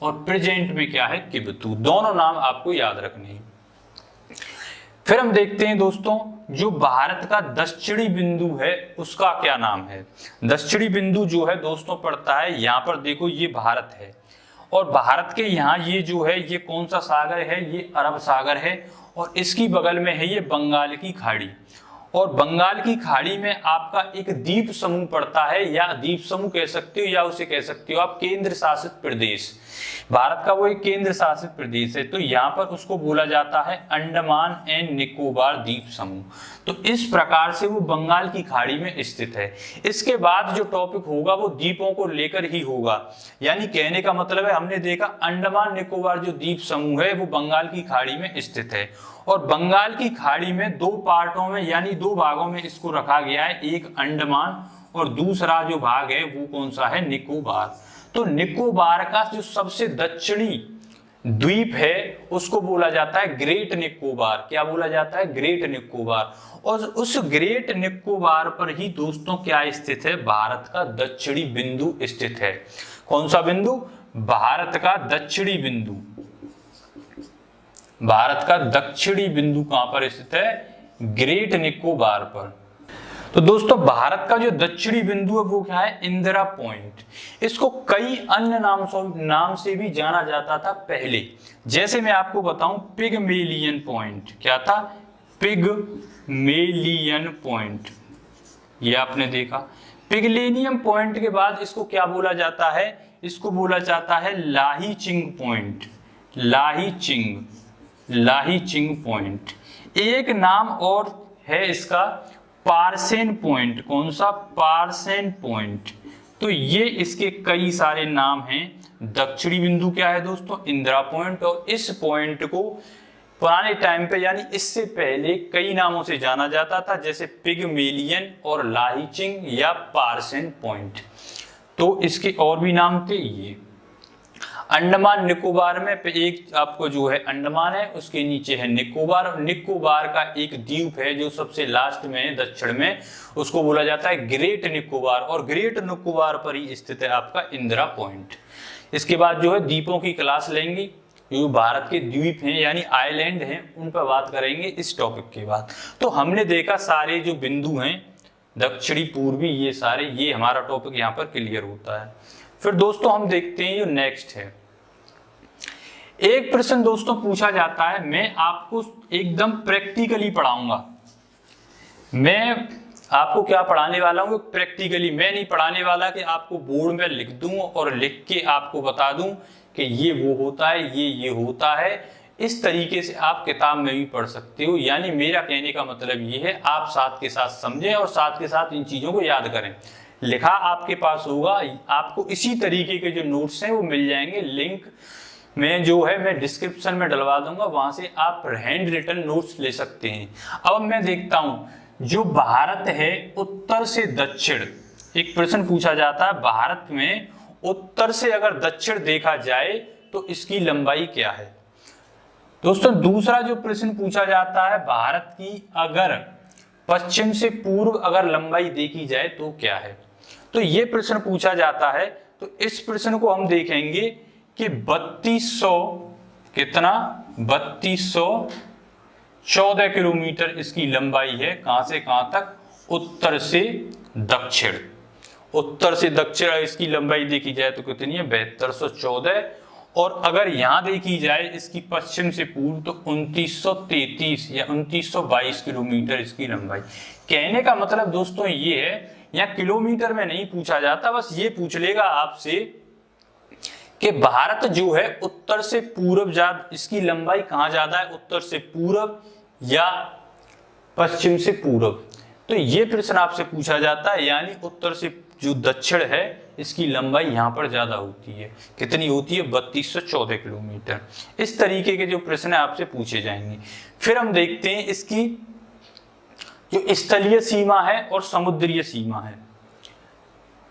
और प्रेजेंट में क्या है, किबथू। दोनों नाम आपको याद रखने हैं। फिर हम देखते हैं दोस्तों जो भारत का दक्षिणी बिंदु है उसका क्या नाम है। दक्षिणी बिंदु जो है दोस्तों पड़ता है, यहां पर देखो ये भारत है, और भारत के यहाँ ये जो है ये कौन सा सागर है, ये अरब सागर है, और इसकी बगल में है ये बंगाल की खाड़ी। और बंगाल की खाड़ी में आपका एक द्वीप समूह पड़ता है, या द्वीप समूह कह सकते हो या उसे कह सकते हो आप केंद्र शासित प्रदेश। भारत का वो एक केंद्र शासित प्रदेश है, तो यहाँ पर उसको बोला जाता है अंडमान एंड निकोबार द्वीप समूह। तो इस प्रकार से वो बंगाल की खाड़ी में स्थित है। इसके बाद जो टॉपिक होगा वो द्वीपों को लेकर ही होगा। यानी कहने का मतलब है हमने देखा अंडमान निकोबार जो द्वीप समूह है वो बंगाल की खाड़ी में स्थित है, और बंगाल की खाड़ी में दो पार्टों में यानी दो भागों में इसको रखा गया है, एक अंडमान और दूसरा जो भाग है वो कौन सा है, निकोबार। तो निकोबार का जो सबसे दक्षिणी द्वीप है उसको बोला जाता है ग्रेट निकोबार। क्या बोला जाता है, ग्रेट निकोबार। और उस ग्रेट निकोबार पर ही दोस्तों क्या स्थित है, भारत का दक्षिणी बिंदु स्थित है। कौन सा बिंदु, भारत का दक्षिणी बिंदु। भारत का दक्षिणी बिंदु कहां पर स्थित है? ग्रेट निकोबार पर। तो दोस्तों भारत का जो दक्षिणी बिंदु है वो क्या है? इंदिरा पॉइंट। इसको कई अन्य नाम से भी जाना जाता था पहले। जैसे मैं आपको बताऊं, पिगमेलियन पॉइंट। क्या था? पिगमेलियन पॉइंट, ये आपने देखा। पिगलेनियम पॉइंट के बाद इसको क्या बोला जाता है? इसको बोला जाता है लाहीचिंग पॉइंट। लाहीचिंग पॉइंट। एक नाम और है इसका, पार्सेन पॉइंट। कौन सा? Percent point. तो ये इसके कई सारे नाम हैं। दक्षिणी बिंदु क्या है दोस्तों? इंदिरा पॉइंट। और इस पॉइंट को पुराने टाइम पे यानी इससे पहले कई नामों से जाना जाता था, जैसे पिगमेलियन और लाहीचिंग या पार्सेन पॉइंट। तो इसके और भी नाम थे। ये अंडमान निकोबार में एक आपको जो है अंडमान है, उसके नीचे है निकोबार। निकोबार का एक द्वीप है जो सबसे लास्ट में है दक्षिण में, उसको बोला जाता है ग्रेट निकोबार। और ग्रेट निकोबार पर ही स्थित है आपका इंदिरा पॉइंट। इसके बाद जो है द्वीपों की क्लास लेंगे, जो भारत के द्वीप हैं यानी आइलैंड हैं, उन पर बात करेंगे इस टॉपिक के बाद। तो हमने देखा सारे जो बिंदु हैं दक्षिणी पूर्वी, ये सारे, ये हमारा टॉपिक यहाँ पर क्लियर होता है। फिर दोस्तों हम देखते हैं जो नेक्स्ट है। एक प्रश्न दोस्तों पूछा जाता है, मैं आपको एकदम प्रैक्टिकली पढ़ाऊंगा। मैं आपको क्या पढ़ाने वाला हूं? प्रैक्टिकली। मैं नहीं पढ़ाने वाला कि आपको बोर्ड में लिख दूं और लिख के आपको बता दूं कि ये वो होता है, ये होता है। इस तरीके से आप किताब में भी पढ़ सकते हो। यानी मेरा कहने का मतलब ये है, आप साथ के साथ समझें और साथ के साथ इन चीजों को याद करें। लिखा आपके पास होगा, आपको इसी तरीके के जो नोट्स हैं वो मिल जाएंगे। लिंक में जो है मैं डिस्क्रिप्शन में डलवा दूंगा, वहां से आप हैंड रिटन नोट्स ले सकते हैं। अब मैं देखता हूं जो भारत है उत्तर से दक्षिण, एक प्रश्न पूछा जाता है भारत में उत्तर से अगर दक्षिण देखा जाए तो इसकी लंबाई क्या है। दोस्तों दूसरा जो प्रश्न पूछा जाता है, भारत की अगर पश्चिम से पूर्व अगर लंबाई देखी जाए तो क्या है। तो ये प्रश्न पूछा जाता है। तो इस प्रश्न को हम देखेंगे कि 3200 कितना 3214 किलोमीटर इसकी लंबाई है। कहां से कहां तक? उत्तर से दक्षिण। उत्तर से दक्षिण इसकी लंबाई देखी जाए तो कितनी है? 7214। और अगर यहां देखी जाए इसकी पश्चिम से पूर्व तो 2933 या 2922 किलोमीटर इसकी लंबाई। कहने का मतलब दोस्तों ये है, यहाँ किलोमीटर में नहीं पूछा जाता, बस ये पूछ लेगा आपसे कि भारत जो है उत्तर से पूर्व इसकी लंबाई कहां ज्यादा है, उत्तर से पूर्व या पश्चिम से पूर्व। तो ये प्रश्न आपसे पूछा जाता है। यानी उत्तर से जो दक्षिण है इसकी लंबाई यहां पर ज्यादा होती है। कितनी होती है? 3214 किलोमीटर। इस तरीके के जो प्रश्न आपसे पूछे जाएंगे। फिर हम देखते हैं इसकी जो स्थलीय सीमा है और समुद्रीय सीमा है।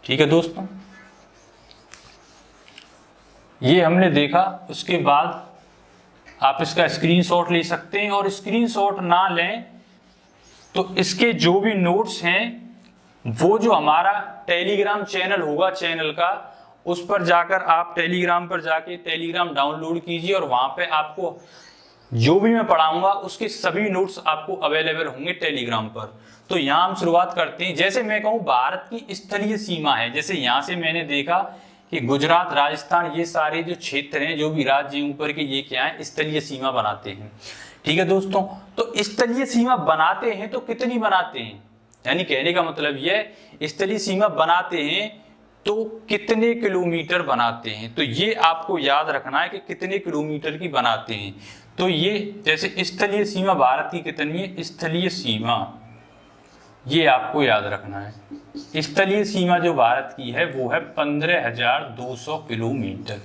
ठीक है दोस्तों, ये हमने देखा। उसके बाद आप इसका स्क्रीनशॉट ले सकते हैं, और स्क्रीनशॉट ना लें तो इसके जो भी नोट्स हैं वो जो हमारा टेलीग्राम चैनल होगा, चैनल का, उस पर जाकर आप टेलीग्राम पर जाके टेलीग्राम डाउनलोड कीजिए और वहां पे आपको जो भी मैं पढ़ाऊंगा उसके सभी नोट्स आपको अवेलेबल होंगे टेलीग्राम पर। तो यहाँ हम शुरुआत करते हैं। जैसे मैं कहूँ भारत की स्थलीय सीमा है, जैसे यहाँ से मैंने देखा कि गुजरात, राजस्थान, ये सारे जो क्षेत्र हैं, जो भी राज्य हैं ऊपर के, ये क्या है? स्थलीय सीमा बनाते हैं। ठीक है दोस्तों, तो स्थलीय सीमा बनाते हैं तो कितनी बनाते हैं, यानी कहने का मतलब ये स्थलीय सीमा बनाते हैं तो कितने किलोमीटर बनाते हैं। तो ये आपको याद रखना है कि कितने किलोमीटर की बनाते हैं। तो ये जैसे स्थलीय सीमा भारत की कितनी है, स्थलीय सीमा ये आपको याद रखना है। स्थलीय सीमा जो भारत की है वो है 15,200 किलोमीटर।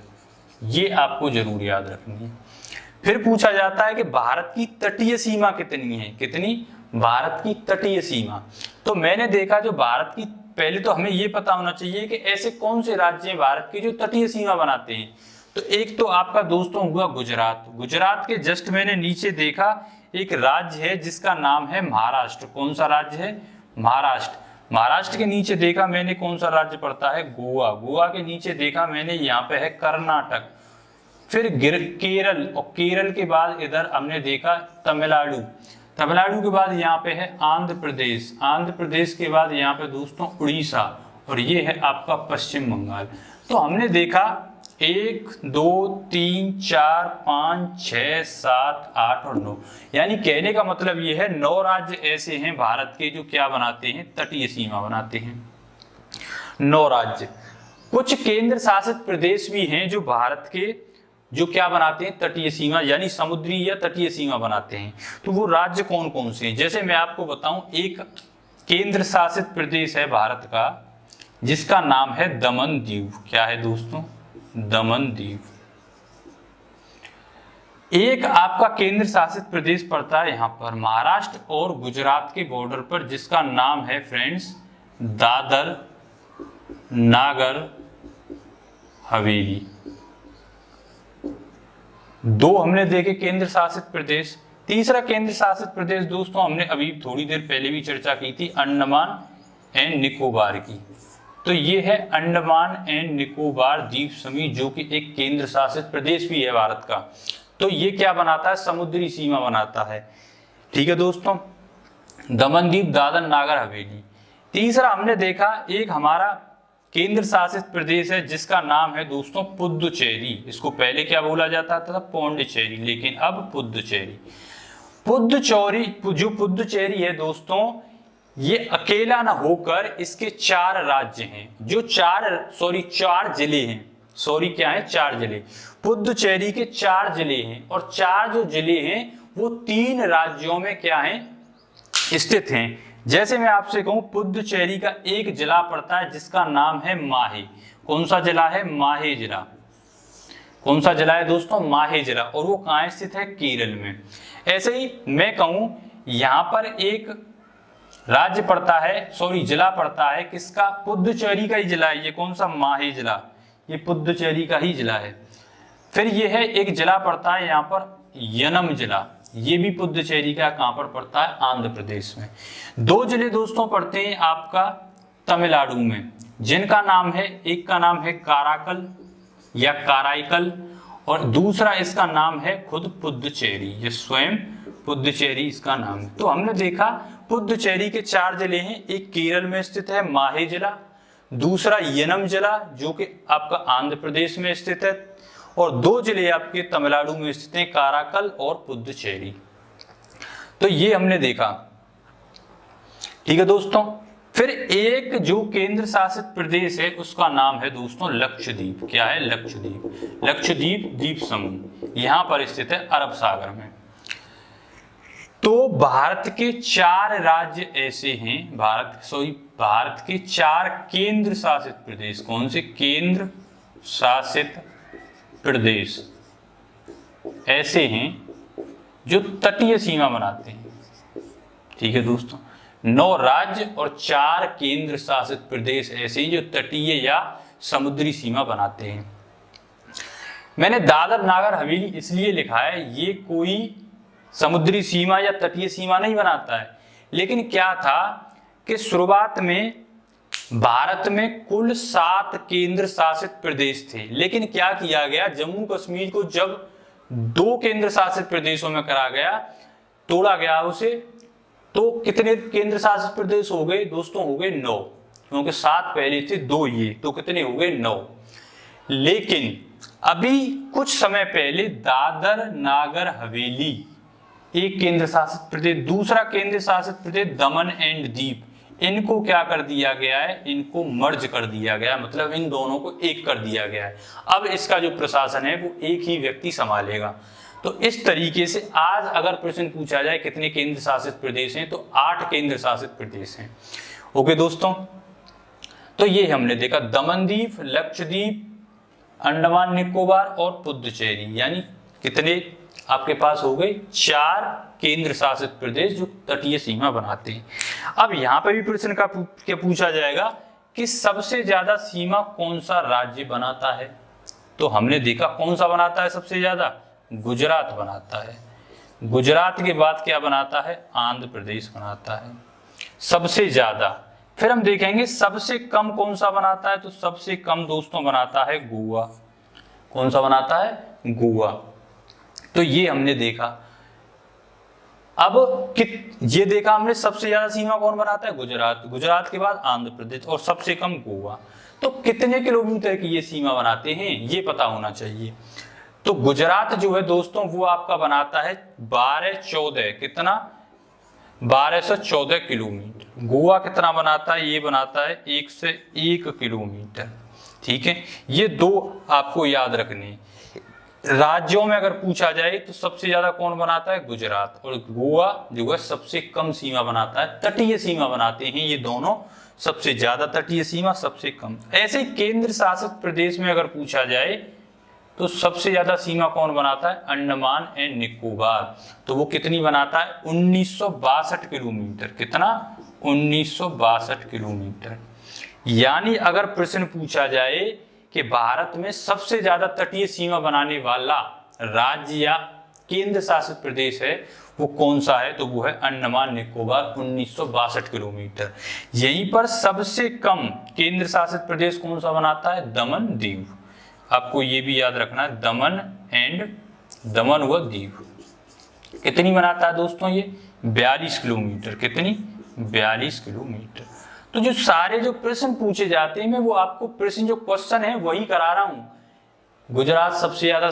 ये आपको जरूर याद रखनी है। फिर पूछा जाता है कि भारत की तटीय सीमा कितनी है। कितनी? भारत की तटीय सीमा। तो मैंने देखा जो भारत की, पहले तो हमें ये पता होना चाहिए कि ऐसे कौन से राज्य हैं भारत की जो तटीय सीमा बनाते हैं। तो एक तो आपका दोस्तों हुआ गुजरात। गुजरात के जस्ट मैंने नीचे देखा एक राज्य है जिसका नाम है महाराष्ट्र। कौन सा राज्य है? महाराष्ट्र। महाराष्ट्र के नीचे देखा मैंने कौन सा राज्य पड़ता है? गोवा। गोवा के नीचे देखा मैंने यहाँ पे है कर्नाटक। फिर केरल, और केरल के बाद इधर हमने देखा तमिलनाडु, तमिलनाडु के बाद यहाँ पे है आंध्र प्रदेश, आंध्र प्रदेश के बाद यहाँ पे दोस्तों उड़ीसा, और ये है आपका पश्चिम बंगाल। तो हमने देखा 1 2 3 4 5 6 7 8 और 9, यानी कहने का मतलब ये है 9 राज्य ऐसे हैं भारत के जो क्या बनाते हैं, तटीय सीमा बनाते हैं। 9 राज्य। कुछ केंद्र शासित प्रदेश भी हैं जो भारत के जो क्या बनाते हैं, तटीय सीमा यानी समुद्री या तटीय सीमा बनाते हैं। तो वो राज्य कौन कौन से हैं, जैसे मैं आपको बताऊं, एक केंद्र शासित प्रदेश है भारत का जिसका नाम है दमन दीव। क्या है दोस्तों, दमन दीव। एक आपका केंद्र शासित प्रदेश पड़ता है यहां पर महाराष्ट्र और गुजरात के बॉर्डर पर, जिसका नाम है फ्रेंड्स दादर नागर हवेली। 2 हमने देखे केंद्र शासित प्रदेश। तीसरा केंद्र शासित प्रदेश दोस्तों हमने अभी थोड़ी देर पहले भी चर्चा की थी, अंडमान एंड निकोबार की। तो ये है अंडमान एंड निकोबार द्वीप समूह, जो कि एक केंद्र शासित प्रदेश भी है भारत का। तो ये क्या बनाता है, समुद्री सीमा बनाता है। ठीक है दोस्तों, दमन दीव, दादर नागर हवेली। तीसरा हमने देखा एक हमारा केंद्र शासित प्रदेश है जिसका नाम है दोस्तों पुदुचेरी। इसको पहले क्या बोला जाता था, पौंडीचेरी, लेकिन अब पुदुचेरी। पुदुचेरी, जो पुदुचेरी है दोस्तों, ये अकेला ना होकर इसके 4 राज्य हैं, जो 4 जिले हैं। क्या है, 4 जिले। पुदुचेरी के 4 जिले हैं, और 4 जो जिले हैं वो 3 राज्यों में क्या है, स्थित हैं। जैसे मैं आपसे कहूं, पुदुचेरी का एक जिला पड़ता है जिसका नाम है माहे। कौन सा जिला है, माहे जिला। कौन सा जिला है दोस्तों, माहे जिला, और वो कहां स्थित है, केरल में। ऐसे ही मैं कहूं, यहां पर एक राज्य पड़ता है, जिला पड़ता है किसका, पुदुचेरी का ही जिला है। ये कौन सा, माहे जिला, ये पुदुचेरी का ही जिला है। फिर ये है एक जिला पड़ता है यहाँ पर यनम जिला, ये भी पुदुचेरी का कहां पर पड़ता है, आंध्र प्रदेश में। 2 जिले दोस्तों पड़ते हैं आपका तमिलनाडु में, जिनका नाम है, एक का नाम है काराकल या काराइकल, और दूसरा इसका नाम है खुद पुदुचेरी, ये स्वयं पुदुचेरी इसका नाम है। तो हमने देखा पुदुचेरी के 4 जिले हैं, एक केरल में स्थित है माहे जिला, दूसरा यनम जिला जो कि आपका आंध्र प्रदेश में स्थित है, और 2 जिले आपके तमिलनाडु में स्थित हैं, काराकल और पुदुचेरी। तो ये हमने देखा। ठीक है दोस्तों, फिर एक जो केंद्र शासित प्रदेश है उसका नाम है दोस्तों लक्षद्वीप। क्या है, लक्षद्वीप। लक्षद्वीप द्वीप समूह यहां पर स्थित है अरब सागर में। तो भारत के 4 राज्य ऐसे हैं, भारत के 4 केंद्र शासित प्रदेश। कौन से, केंद्र शासित प्रदेश ऐसे हैं जो तटीय सीमा बनाते हैं। ठीक है दोस्तों, 9 राज्य और 4 केंद्र शासित प्रदेश ऐसे जो तटीय या समुद्री सीमा बनाते हैं। मैंने दादर नागर हवेली इसलिए लिखा है, ये कोई समुद्री सीमा या तटीय सीमा नहीं बनाता है, लेकिन क्या था कि शुरुआत में भारत में कुल 7 केंद्र शासित प्रदेश थे, लेकिन क्या किया गया, जम्मू कश्मीर को जब 2 केंद्र शासित प्रदेशों में करा गया, तोड़ा गया उसे, तो कितने केंद्र शासित प्रदेश हो गए दोस्तों, हो गए 9, क्योंकि 7 पहले थे, 2 ये, तो कितने हो गए, 9। लेकिन अभी कुछ समय पहले दादर नागर हवेली एक केंद्र शासित प्रदेश, दूसरा केंद्र शासित प्रदेश दमन एंड दीव, इनको क्या कर दिया गया है, इनको मर्ज कर दिया गया, मतलब इन दोनों को एक कर दिया गया है। अब इसका जो प्रशासन है वो एक ही व्यक्ति संभालेगा। तो इस तरीके से आज अगर प्रश्न पूछा जाए कितने केंद्र शासित प्रदेश हैं, तो 8 केंद्र शासित प्रदेश हैं। ओके दोस्तों, तो ये हमने देखा दमन दीव, लक्षद्वीप, अंडमान निकोबार और पुदुचेरी, यानी कितने आपके पास हो गए, 4 केंद्र शासित प्रदेश जो तटीय सीमा बनाते हैं। अब यहाँ पे भी प्रश्न का क्या पूछा जाएगा कि सबसे ज्यादा सीमा कौन सा राज्य बनाता है, तो हमने देखा कौन सा बनाता है सबसे ज्यादा, गुजरात बनाता है। गुजरात के बाद क्या बनाता है, आंध्र प्रदेश बनाता है सबसे ज्यादा। फिर हम देखेंगे सबसे कम कौन सा बनाता है, तो सबसे कम दोस्तों बनाता है गोवा। कौन सा बनाता है, गोवा। तो ये हमने देखा। अब ये देखा हमने सबसे ज्यादा सीमा कौन बनाता है, गुजरात, गुजरात के बाद आंध्र प्रदेश और सबसे कम गोवा। तो कितने किलोमीटर की ये सीमा बनाते हैं ये पता होना चाहिए। तो गुजरात जो है दोस्तों वो आपका बनाता है 1214, कितना, 1214 किलोमीटर। गोवा कितना बनाता है, ये बनाता है 1 से 1 किलोमीटर। ठीक है, ये दो आपको याद रखने। राज्यों में अगर पूछा जाए तो सबसे ज्यादा कौन बनाता है, गुजरात, और गोवा जो है सबसे कम सीमा बनाता है, तटीय सीमा बनाते हैं ये दोनों, सबसे ज्यादा तटीय सीमा, सबसे कम। ऐसे केंद्र शासित प्रदेश में अगर पूछा जाए तो सबसे ज्यादा सीमा कौन बनाता है, अंडमान एंड निकोबार। तो वो कितनी बनाता है, 1962 किलोमीटर, कितना, 1962 किलोमीटर। यानी अगर प्रश्न पूछा जाए कि भारत में सबसे ज्यादा तटीय सीमा बनाने वाला राज्य या केंद्र शासित प्रदेश है वो कौन सा है, तो वो है अंडमान निकोबार, 1962 किलोमीटर। यहीं पर सबसे कम केंद्र शासित प्रदेश कौन सा बनाता है, दमन दीव। आपको ये भी याद रखना है, दमन व दीव कितनी बनाता है दोस्तों, ये 42 किलोमीटर, कितनी, 42 किलोमीटर। तो जो सारे जो प्रश्न पूछे जाते हैं मैं वो आपको प्रश्न जो क्वेश्चन है वही करा रहा हूं। गुजरात सबसे ज्यादा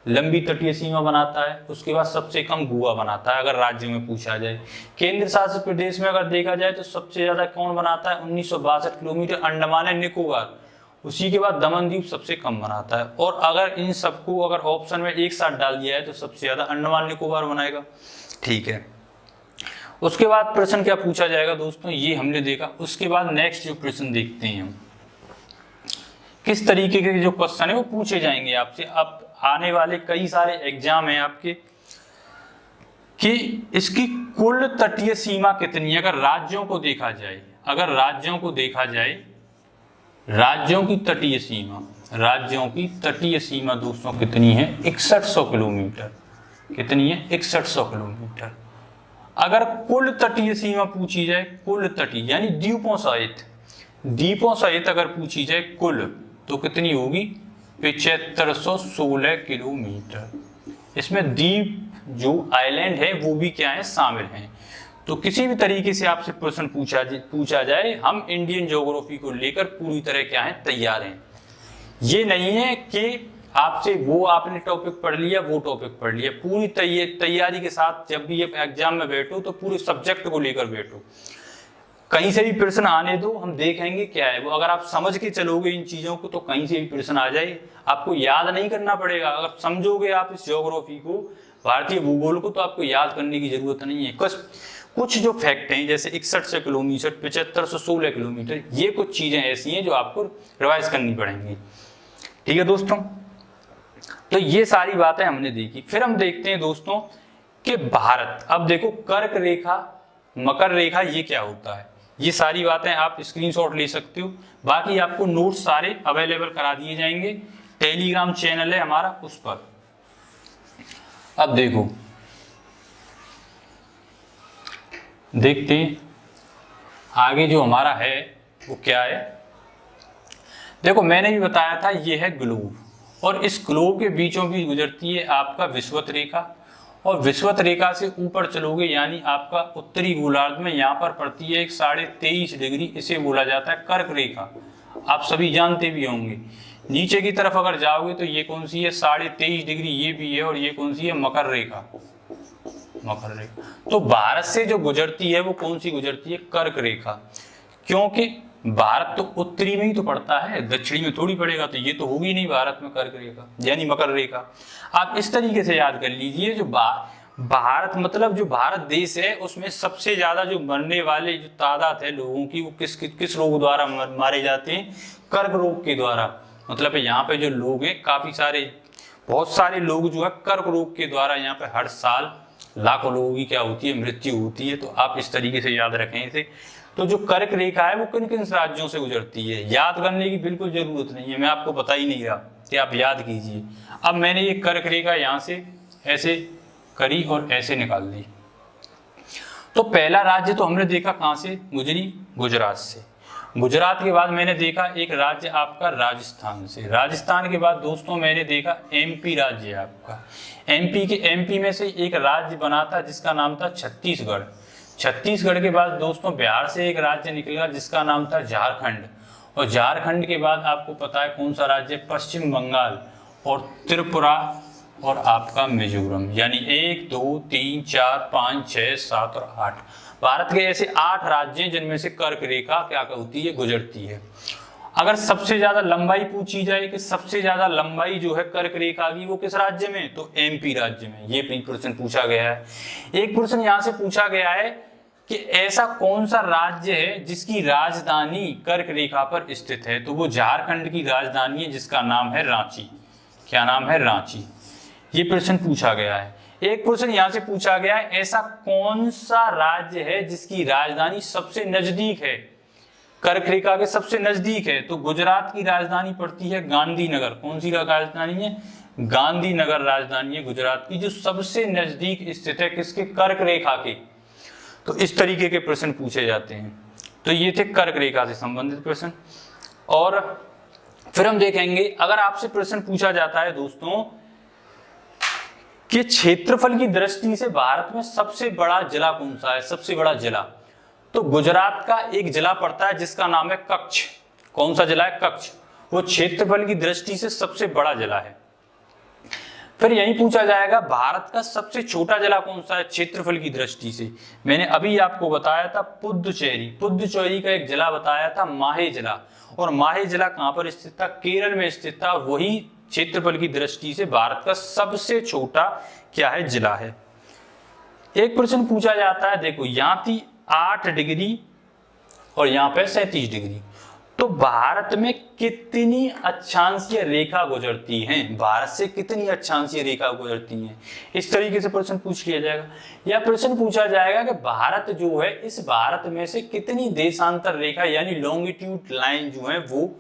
लंबी तटीय सीमा बनाता है, उसके बाद सबसे कम गोवा बनाता है अगर राज्य में पूछा जाए। केंद्र शासित प्रदेश में अगर देखा जाए तो सबसे ज्यादा कौन बनाता है, 1962 किलोमीटर, अंडमान एंड निकोबार। उसी के बाद दमन द्वीप सबसे कम बनाता है। और अगर इन सबको अगर ऑप्शन में एक साथ डाल दिया है तो सबसे ज्यादा अंडमान निकोबार बनाएगा। ठीक है, उसके बाद प्रश्न क्या पूछा जाएगा दोस्तों, ये हमने देखा। उसके बाद नेक्स्ट जो प्रश्न देखते हैं हम, किस तरीके के जो क्वेश्चन है वो पूछे जाएंगे आपसे। अब आने वाले कई सारे एग्जाम हैं आपके कि इसकी कुल तटीय सीमा कितनी है। अगर राज्यों को देखा जाए, अगर राज्यों को देखा जाए, राज्यों की तटीय सीमा, राज्यों की तटीय सीमा दोस्तों कितनी है, 6100 किलोमीटर, कितनी है, 6100 किलोमीटर। अगर कुल तटीय सीमा पूछी जाए, कुल तटीय यानी द्वीपों सहित, द्वीपों सहित अगर पूछी जाए कुल, तो कितनी होगी, 7516 किलोमीटर। इसमें द्वीप जो आइलैंड है वो भी क्या है, शामिल हैं। तो किसी भी तरीके से आपसे प्रश्न पूछा जाए, हम इंडियन ज्योग्राफी को लेकर पूरी तरह क्या है, तैयार हैं। ये नहीं है कि आपसे वो आपने टॉपिक पढ़ लिया, वो टॉपिक पढ़ लिया, पूरी तैयारी के साथ जब भी एग्जाम में बैठो तो पूरे सब्जेक्ट को लेकर बैठो। कहीं से भी प्रश्न आने दो, हम देखेंगे क्या है वो। अगर आप समझ के चलोगे इन चीजों को तो कहीं से भी प्रश्न आ जाए, आपको याद नहीं करना पड़ेगा। अगर समझोगे आप इस ज्योग्राफी को, भारतीय भूगोल को, तो आपको याद करने की जरूरत नहीं है। कुछ जो फैक्ट हैं जैसे 6100 किलोमीटर, 7516 किलोमीटर, ये कुछ चीजें ऐसी हैं जो आपको रिवाइज करनी पड़ेंगी। ठीक है दोस्तों, तो ये सारी बातें हमने देखी। फिर हम देखते हैं दोस्तों कि भारत, अब देखो कर्क रेखा, मकर रेखा, ये क्या होता है, ये सारी बातें आप स्क्रीनशॉट ले सकते हो। बाकी आपको नोट्स सारे अवेलेबल करा दिए जाएंगे, टेलीग्राम चैनल है हमारा उस पर। अब देखो, देखते हैं आगे जो हमारा है वो क्या है। देखो मैंने भी बताया था ये है ग्लोब, और इस ग्लोब के बीचों बीच गुजरती है आपका विषुवत रेखा, और विषुवत रेखा से ऊपर चलोगे यानी आपका उत्तरी गोलार्ध में यहाँ पर पड़ती है 23.5 डिग्री, इसे बोला जाता है कर्क रेखा। आप सभी जानते भी होंगे। नीचे की तरफ अगर जाओगे तो ये कौन सी है, 23.5 डिग्री, ये भी है, और ये कौन सी है, मकर रेखा, मकर रेखा। तो भारत से जो गुजरती है वो कौन सी गुजरती है, कर्क रेखा। क्योंकि भारत तो उत्तरी में ही तो पड़ता है, दक्षिणी में थोड़ी पड़ेगा, तो ये तो होगी नहीं भारत में कर्क रेखा यानी मकर रेखा। आप इस तरीके से याद कर लीजिए, जो भारत मतलब जो भारत देश है उसमें सबसे ज्यादा जो मरने वाले जो तादाद है लोगों की, वो किस रोग द्वारा मारे जाते हैं, कर्क रोग के द्वारा। मतलब यहाँ पे जो लोग हैं काफी सारे, बहुत सारे लोग जो है कर्क रोग के द्वारा यहाँ पे हर साल लाखों लोगों की क्या होती है, मृत्यु होती है। तो आप इस तरीके से याद रखें इसे। तो जो कर्क रेखा है वो किन किन राज्यों से गुजरती है, याद करने की बिल्कुल जरूरत नहीं है, मैं आपको बता ही नहीं रहा कि आप याद कीजिए। अब मैंने ये कर्क रेखा यहाँ से ऐसे करी और ऐसे निकाल दी। तो पहला राज्य तो हमने देखा कहाँ से गुजरी, गुजरात से। गुजरात के बाद मैंने देखा एक राज्य आपका राजस्थान से, राजस्थान के बाद दोस्तों मैंने देखा एमपी राज्य है आपका। एमपी में से एक राज्य बना था जिसका नाम था छत्तीसगढ़। छत्तीसगढ़ के बाद दोस्तों बिहार से एक राज्य निकला जिसका नाम था झारखंड, और झारखंड के बाद आपको पता है कौन सा राज्य, पश्चिम बंगाल और त्रिपुरा और आपका मिजोरम। यानी 1 2 3 4 5 6 7 और 8 भारत के ऐसे 8 राज्य हैं जिनमें से कर्क रेखा क्या होती है, गुजरती है। अगर सबसे ज्यादा लंबाई पूछी जाए कि सबसे ज्यादा लंबाई जो है कर्क रेखा की वो किस राज्य में, तो एमपी राज्य में। ये प्रश्न पूछा गया है। एक प्रश्न यहां से पूछा गया है कि ऐसा कौन सा राज्य है जिसकी राजधानी कर्क रेखा पर स्थित है, तो वो झारखंड की राजधानी है जिसका नाम है रांची। क्या नाम है, रांची। ये प्रश्न पूछा गया है। एक प्रश्न यहां से पूछा गया है ऐसा कौन सा राज्य है जिसकी राजधानी सबसे नजदीक है, कर्क रेखा के सबसे नजदीक है, तो गुजरात की राजधानी पड़ती है गांधीनगर। कौन सी राजधानी है, गांधीनगर राजधानी है गुजरात की, जो सबसे नजदीक स्थित है किसके, कर्क रेखा के। तो इस तरीके के प्रश्न पूछे जाते हैं। तो ये थे कर्क रेखा से संबंधित प्रश्न। और फिर हम देखेंगे अगर आपसे प्रश्न पूछा जाता है दोस्तों कि क्षेत्रफल की दृष्टि से भारत में सबसे बड़ा जिला कौन सा है, सबसे बड़ा जिला, तो गुजरात का एक जिला पड़ता है जिसका नाम है कच्छ। कौन सा जिला है, कच्छ। वो क्षेत्रफल की दृष्टि से सबसे बड़ा जिला है। फिर यही पूछा जाएगा भारत का सबसे छोटा जिला कौन सा है क्षेत्रफल की दृष्टि से। मैंने अभी आपको बताया था पुदुचेरी, पुदुचेरी का एक जिला बताया था माहे जिला, और माहे जिला कहां पर स्थित था, केरल में स्थित था। वही क्षेत्रफल की दृष्टि से भारत का सबसे छोटा क्या है, जिला है। एक प्रश्न पूछा जाता है, देखो यहां थी 8 डिग्री और यहां पे 37 डिग्री, तो भारत में कितनी अक्षांशीय रेखा गुजरती है, भारत से कितनी अक्षांशीय रेखा गुजरती है, इस तरीके से प्रश्न पूछ लिया जाएगा। या प्रश्न पूछा जाएगा कि भारत जो है, इस भारत में से कितनी देशांतर रेखा यानी लॉन्गिट्यूड लाइन जो है वो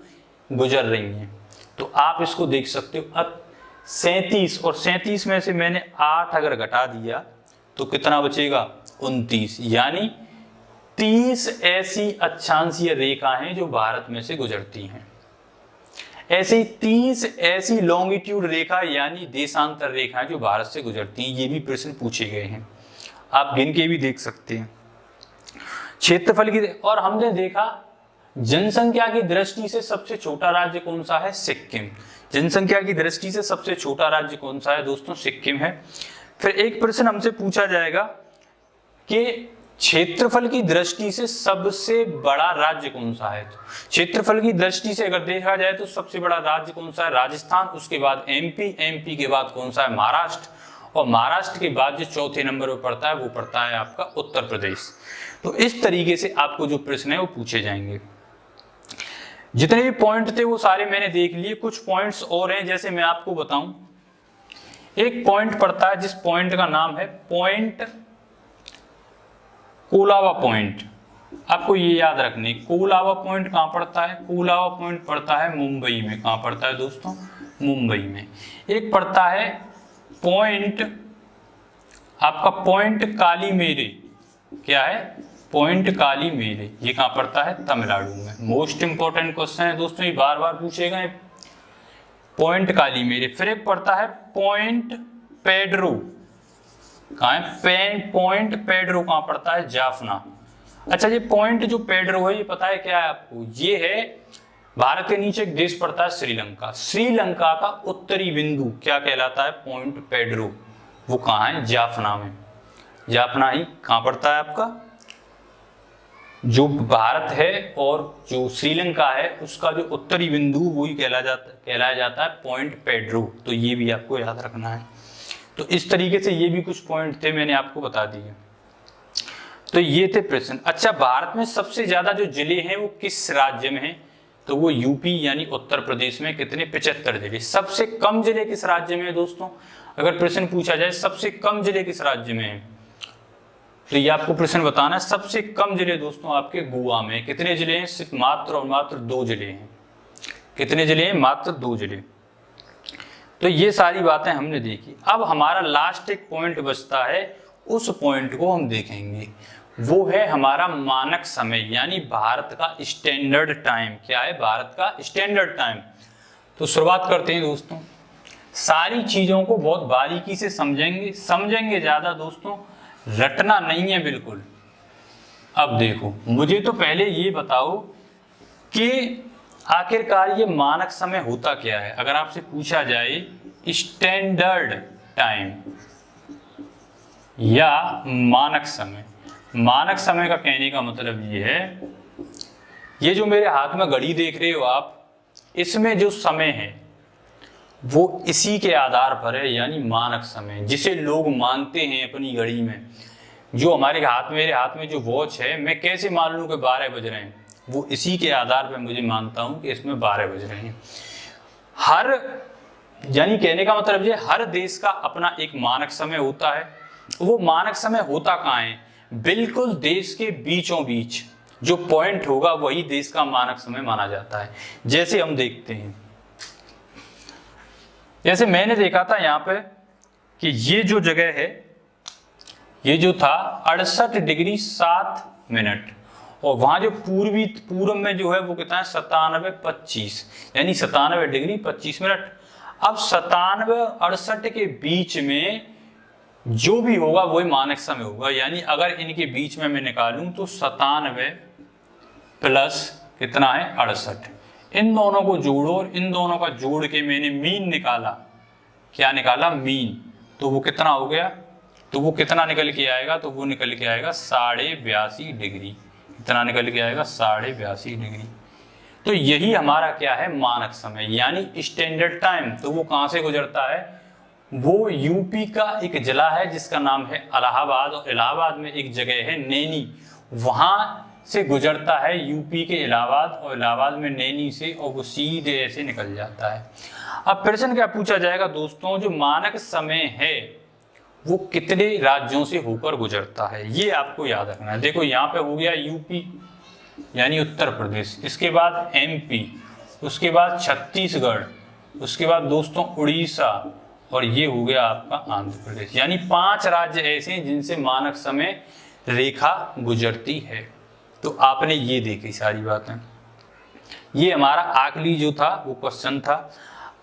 गुजर रही है। तो आप इसको देख सकते हो। अब 37 और 37 में से मैंने 8 अगर घटा दिया तो कितना बचेगा, 29। यानी 30 ऐसी अक्षांशीय रेखा हैं जो भारत में से गुजरती हैं। ऐसी 30 ऐसी लॉन्गिट्यूड रेखा यानी देशांतर रेखाएं जो भारत से गुजरती हैं। ये भी प्रश्न पूछे गए हैं, आप गिन के भी देख सकते हैं। क्षेत्रफल की, और हमने देखा जनसंख्या की दृष्टि से सबसे छोटा राज्य कौन सा है, सिक्किम। जनसंख्या की दृष्टि से सबसे छोटा राज्य कौन सा है दोस्तों, सिक्किम है। फिर एक प्रश्न हमसे पूछा जाएगा कि क्षेत्रफल की दृष्टि से सबसे बड़ा राज्य कौन सा है। क्षेत्रफल की दृष्टि से अगर देखा जाए तो सबसे बड़ा राज्य कौन सा है, राजस्थान। उसके बाद एमपी के बाद कौन सा है, महाराष्ट्र। और महाराष्ट्र के बाद जो चौथे नंबर पर पड़ता है वो पड़ता है आपका उत्तर प्रदेश। तो इस तरीके से आपको जो प्रश्न है वो पूछे जाएंगे। जितने भी पॉइंट थे वो सारे मैंने देख लिए। कुछ पॉइंट्स और हैं, जैसे मैं आपको बताऊं, एक पॉइंट पड़ता है जिस पॉइंट का नाम है पॉइंट कोलाबा पॉइंट। आपको ये याद रखने, कोलाबा पॉइंट कहां पड़ता है, कोलाबा पॉइंट पड़ता है मुंबई में। कहां पड़ता है दोस्तों, मुंबई में। एक पड़ता है पॉइंट आपका पॉइंट कालीमेरे। क्या है, पॉइंट कालीमेरे। ये कहां पड़ता है, तमिलनाडु में। मोस्ट इंपोर्टेंट क्वेश्चन है दोस्तों, ये बार बार पूछे गए, पॉइंट कालीमेरे। फिर एक पड़ता है पॉइंट पेड्रो। कहां है, पॉइंट पेड्रो कहां पड़ता है, जाफना। अच्छा, ये पॉइंट जो पेड्रो है ये पता है क्या है आपको, ये है भारत के नीचे एक देश पड़ता है श्रीलंका। श्रीलंका का उत्तरी बिंदु क्या कहलाता है, पॉइंट पेड्रो। वो कहां है, जाफना में। जाफना ही कहां पड़ता है आपका, जो भारत है और जो श्रीलंका है उसका जो उत्तरी बिंदु वो ही कहलाया जाता है पॉइंट पेड्रो। तो ये भी आपको याद रखना है। तो इस तरीके से ये भी कुछ पॉइंट थे, मैंने आपको बता दिए। तो ये थे प्रश्न। अच्छा, भारत में सबसे ज्यादा जो जिले हैं वो किस राज्य में हैं, तो वो यूपी यानी उत्तर प्रदेश में। कितने, 75 जिले। सबसे कम जिले किस राज्य में है दोस्तों, अगर प्रश्न पूछा जाए सबसे कम जिले किस राज्य में है, तो ये आपको प्रश्न बताना है। सबसे कम जिले दोस्तों आपके गोवा में। कितने जिले हैं, सिर्फ मात्र और मात्र 2 जिले हैं। कितने जिले हैं, मात्र 2 जिले। तो ये सारी बातें हमने देखी। अब हमारा लास्ट एक पॉइंट बचता है, उस पॉइंट को हम देखेंगे। वो है हमारा मानक समय, यानी भारत का स्टैंडर्ड टाइम। क्या है? भारत का स्टैंडर्ड टाइम। तो शुरुआत करते हैं दोस्तों। सारी चीजों को बहुत बारीकी से समझेंगे ज्यादा दोस्तों, रटना नहीं है बिल्कुल। अब देखो, मुझे तो पहले ये बताओ कि आखिरकार ये मानक समय होता क्या है। अगर आपसे पूछा जाए स्टैंडर्ड टाइम या मानक समय, मानक समय का कहने का मतलब ये है, ये जो मेरे हाथ में घड़ी देख रहे हो आप, इसमें जो समय है वो इसी के आधार पर है, यानी मानक समय, जिसे लोग मानते हैं अपनी घड़ी में। जो हमारे हाथ, मेरे हाथ में जो वॉच है, मैं कैसे मान लूं कि 12 बज रहे हैं? वो इसी के आधार पर मुझे मानता हूं कि इसमें 12 बज रहे हैं। यानी कहने का मतलब ये, हर देश का अपना एक मानक समय होता है। वो मानक समय होता कहाँ है? बिल्कुल देश के बीचों बीच जो पॉइंट होगा वही देश का मानक समय माना जाता है। जैसे हम देखते हैं, जैसे मैंने देखा था यहाँ पे कि ये जो जगह है, ये जो था 68 डिग्री 7 मिनट, और वहां जो पूर्व में जो है वो कितना है? 97:25, यानी 97 डिग्री 25 मिनट। अब 97 68 के बीच में जो भी होगा वही मानक समय होगा। यानी अगर इनके बीच में मैं निकालूं तो 97 प्लस कितना है? 68। इन दोनों को जोड़ो और इन दोनों का जोड़ के मैंने मीन निकाला। क्या निकाला? मीन। तो वो कितना हो गया? तो वो कितना निकल के आएगा? तो वो निकल के आएगा 82.5 डिग्री। कितना निकल के आएगा? 82.5 डिग्री। तो यही हमारा क्या है? मानक समय, यानी स्टैंडर्ड टाइम। तो वो कहां से गुजरता है? वो यूपी का एक जिला है जिसका नाम है इलाहाबाद, और इलाहाबाद में एक जगह है नैनी, वहां से गुजरता है यूपी के इलाहाबाद, और इलाहाबाद में नैनी से, और वो सीधे ऐसे निकल जाता है। अब प्रश्न क्या पूछा जाएगा दोस्तों? जो मानक समय है वो कितने राज्यों से होकर गुजरता है, ये आपको याद रखना है। देखो यहाँ पे हो गया यूपी यानी उत्तर प्रदेश, इसके बाद एमपी, उसके बाद छत्तीसगढ़, उसके बाद दोस्तों उड़ीसा, और ये हो गया आपका आंध्र प्रदेश। यानी 5 राज्य ऐसे हैं जिनसे मानक समय रेखा गुजरती है। तो आपने ये देखी सारी बातें। ये हमारा आखिरी जो था वो क्वेश्चन था।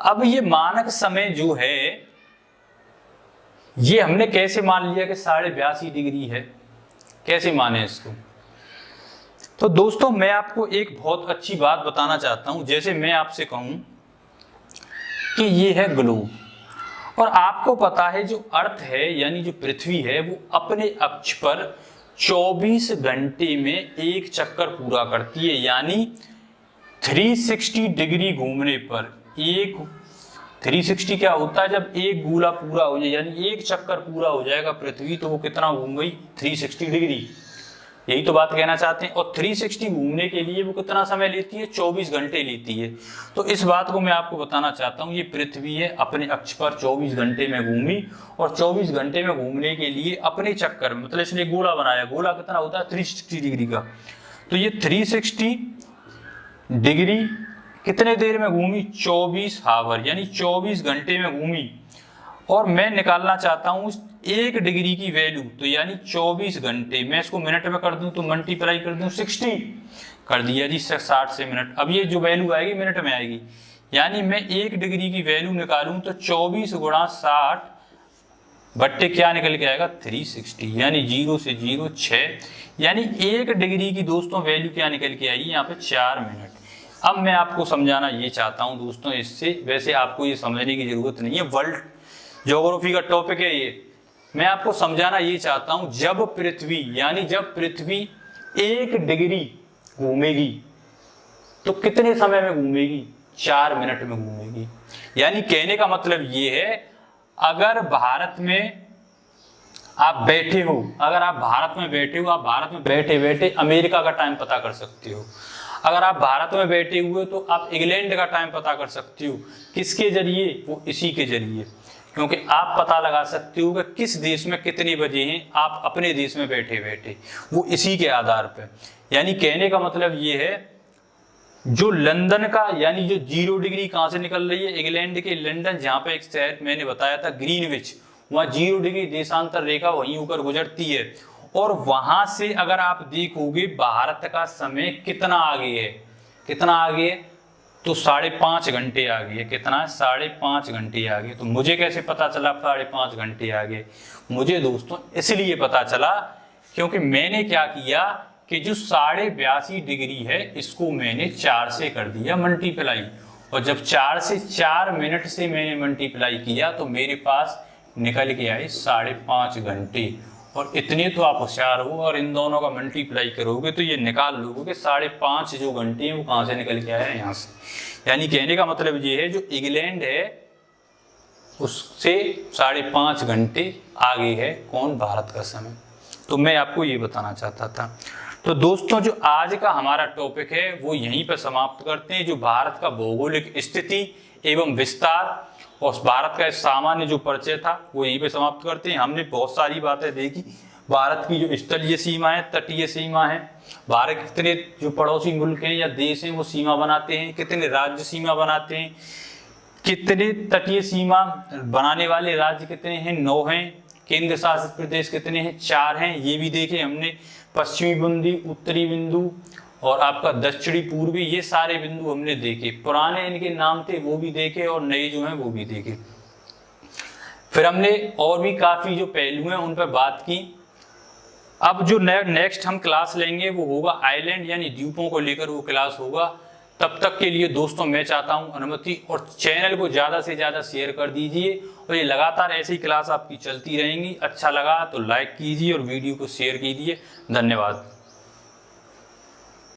अब ये मानक समय जो है ये हमने कैसे मान लिया कि 82.5 डिग्री है? कैसे माने इसको? तो दोस्तों मैं आपको एक बहुत अच्छी बात बताना चाहता हूं। जैसे मैं आपसे कहूं कि ये है ग्लोब, और आपको पता है जो अर्थ है यानी जो पृथ्वी है वो अपने अक्ष पर 24 घंटे में एक चक्कर पूरा करती है। यानी 360 डिग्री घूमने पर, एक 360 क्या होता है? जब एक गोला पूरा हो जाए, यानी एक चक्कर पूरा हो जाएगा पृथ्वी, तो वो कितना घूम गई? 360 डिग्री। यही तो बात कहना चाहते हैं। और 360 घूमने के लिए वो कितना समय लेती है? 24 घंटे लेती है। तो इस बात को मैं आपको बताना चाहता हूँ, ये पृथ्वी है अपने अक्ष पर 24 घंटे में घूमी, और 24 घंटे में घूमने के लिए अपने चक्कर, मतलब इसने गोला बनाया, गोला कितना होता है? 360 डिग्री का। तो ये 360 डिग्री कितने देर में घूमी? 24 आवर, यानी 24 घंटे में घूमी। और मैं निकालना चाहता हूं 1 डिग्री की वैल्यू, तो यानी 24 घंटे, मैं इसको मिनट में कर दूं तो मल्टीप्लाई कर दूं 60 कर दिया जी, 60 से मिनट। अब ये जो वैल्यू आएगी मिनट में आएगी, यानी मैं 1 डिग्री की वैल्यू निकालूं तो 24 गुणा 60 बट्टे क्या निकल के आएगा? 360, यानी 0 से 0 6, यानी 1 डिग्री की दोस्तों वैल्यू क्या निकल के आएगी? यहाँ पे 4 मिनट। अब मैं आपको समझाना ये चाहता हूं दोस्तों, इससे वैसे आपको ये समझने की जरूरत नहीं है, वर्ल्ड ज्योग्राफी का टॉपिक है ये। मैं आपको समझाना ये चाहता हूं, जब पृथ्वी, यानी जब पृथ्वी 1 डिग्री घूमेगी तो कितने समय में घूमेगी? 4 मिनट में घूमेगी। यानी कहने का मतलब ये है, अगर भारत में आप बैठे हो, अगर आप भारत में बैठे हो, आप भारत में बैठे बैठे अमेरिका का टाइम पता कर सकते हो। अगर आप भारत में बैठे हुए तो आप इंग्लैंड का टाइम पता कर सकते हो। किसके जरिए? वो इसी के जरिए, क्योंकि आप पता लगा सकते हो कि किस देश में कितने बजे हैं, आप अपने देश में बैठे बैठे, वो इसी के आधार पर। यानी कहने का मतलब ये है, जो लंदन का, यानी जो 0 डिग्री कहां से निकल रही है? इंग्लैंड के लंदन, जहां पे एक शहर मैंने बताया था ग्रीनविच, वहां 0 डिग्री देशांतर रेखा वहीं होकर गुजरती है। और वहां से अगर आप देखोगे भारत का समय कितना आगे है, कितना आगे है, तो 5.5 घंटे आगे है। कितना है? 5.5 घंटे आगे। तो मुझे कैसे पता चला 5.5 घंटे आगे? मुझे दोस्तों इसलिए पता चला क्योंकि मैंने क्या किया कि जो 82.5 डिग्री है इसको मैंने 4 से कर दिया मल्टीप्लाई, और जब 4 से 4 मिनट से मैंने मल्टीप्लाई किया तो मेरे पास निकल के आए 5.5 घंटे। और इतने तो आप होशियार हो और इन दोनों का मल्टीप्लाई करोगे तो ये निकाल लोगे कि 5.5 जो घंटे हैं वो कहाँ से निकल के आया है, यहाँ से। यानी कहने का मतलब ये है जो इंग्लैंड है उससे 5.5 घंटे आगे है कौन? भारत का समय। तो मैं आपको ये बताना चाहता था। तो दोस्तों जो आज का हमारा टॉपिक है वो यहीं पर समाप्त करते हैं। जो भारत का भौगोलिक स्थिति एवं विस्तार और भारत का सामान्य जो परिचय था वो यहीं पे समाप्त करते हैं। हमने बहुत सारी बातें देखी, भारत की जो स्थलीय सीमा है, तटीय सीमा है, भारत कितने जो पड़ोसी मुल्क हैं या देश हैं वो सीमा बनाते हैं, कितने राज्य सीमा बनाते हैं, कितने तटीय सीमा बनाने वाले राज्य कितने हैं, 9 हैं, केंद्र शासित प्रदेश कितने हैं, 4 हैं, ये भी देखे हमने। पश्चिमी बिंदु, उत्तरी बिंदु और आपका दक्षिणी पूर्वी, ये सारे बिंदु हमने देखे। पुराने इनके नाम थे वो भी देखे और नए जो हैं वो भी देखे। फिर हमने और भी काफी जो पहलू हैं उन पर बात की। अब जो नेक्स्ट हम क्लास लेंगे वो होगा आइलैंड यानी द्वीपों को लेकर वो क्लास होगा। तब तक के लिए दोस्तों मैं चाहता हूं अनुमति, और चैनल को ज़्यादा से ज़्यादा शेयर कर दीजिए और ये लगातार ऐसी क्लास आपकी चलती रहेंगी। अच्छा लगा तो लाइक कीजिए और वीडियो को शेयर कीजिए। धन्यवाद।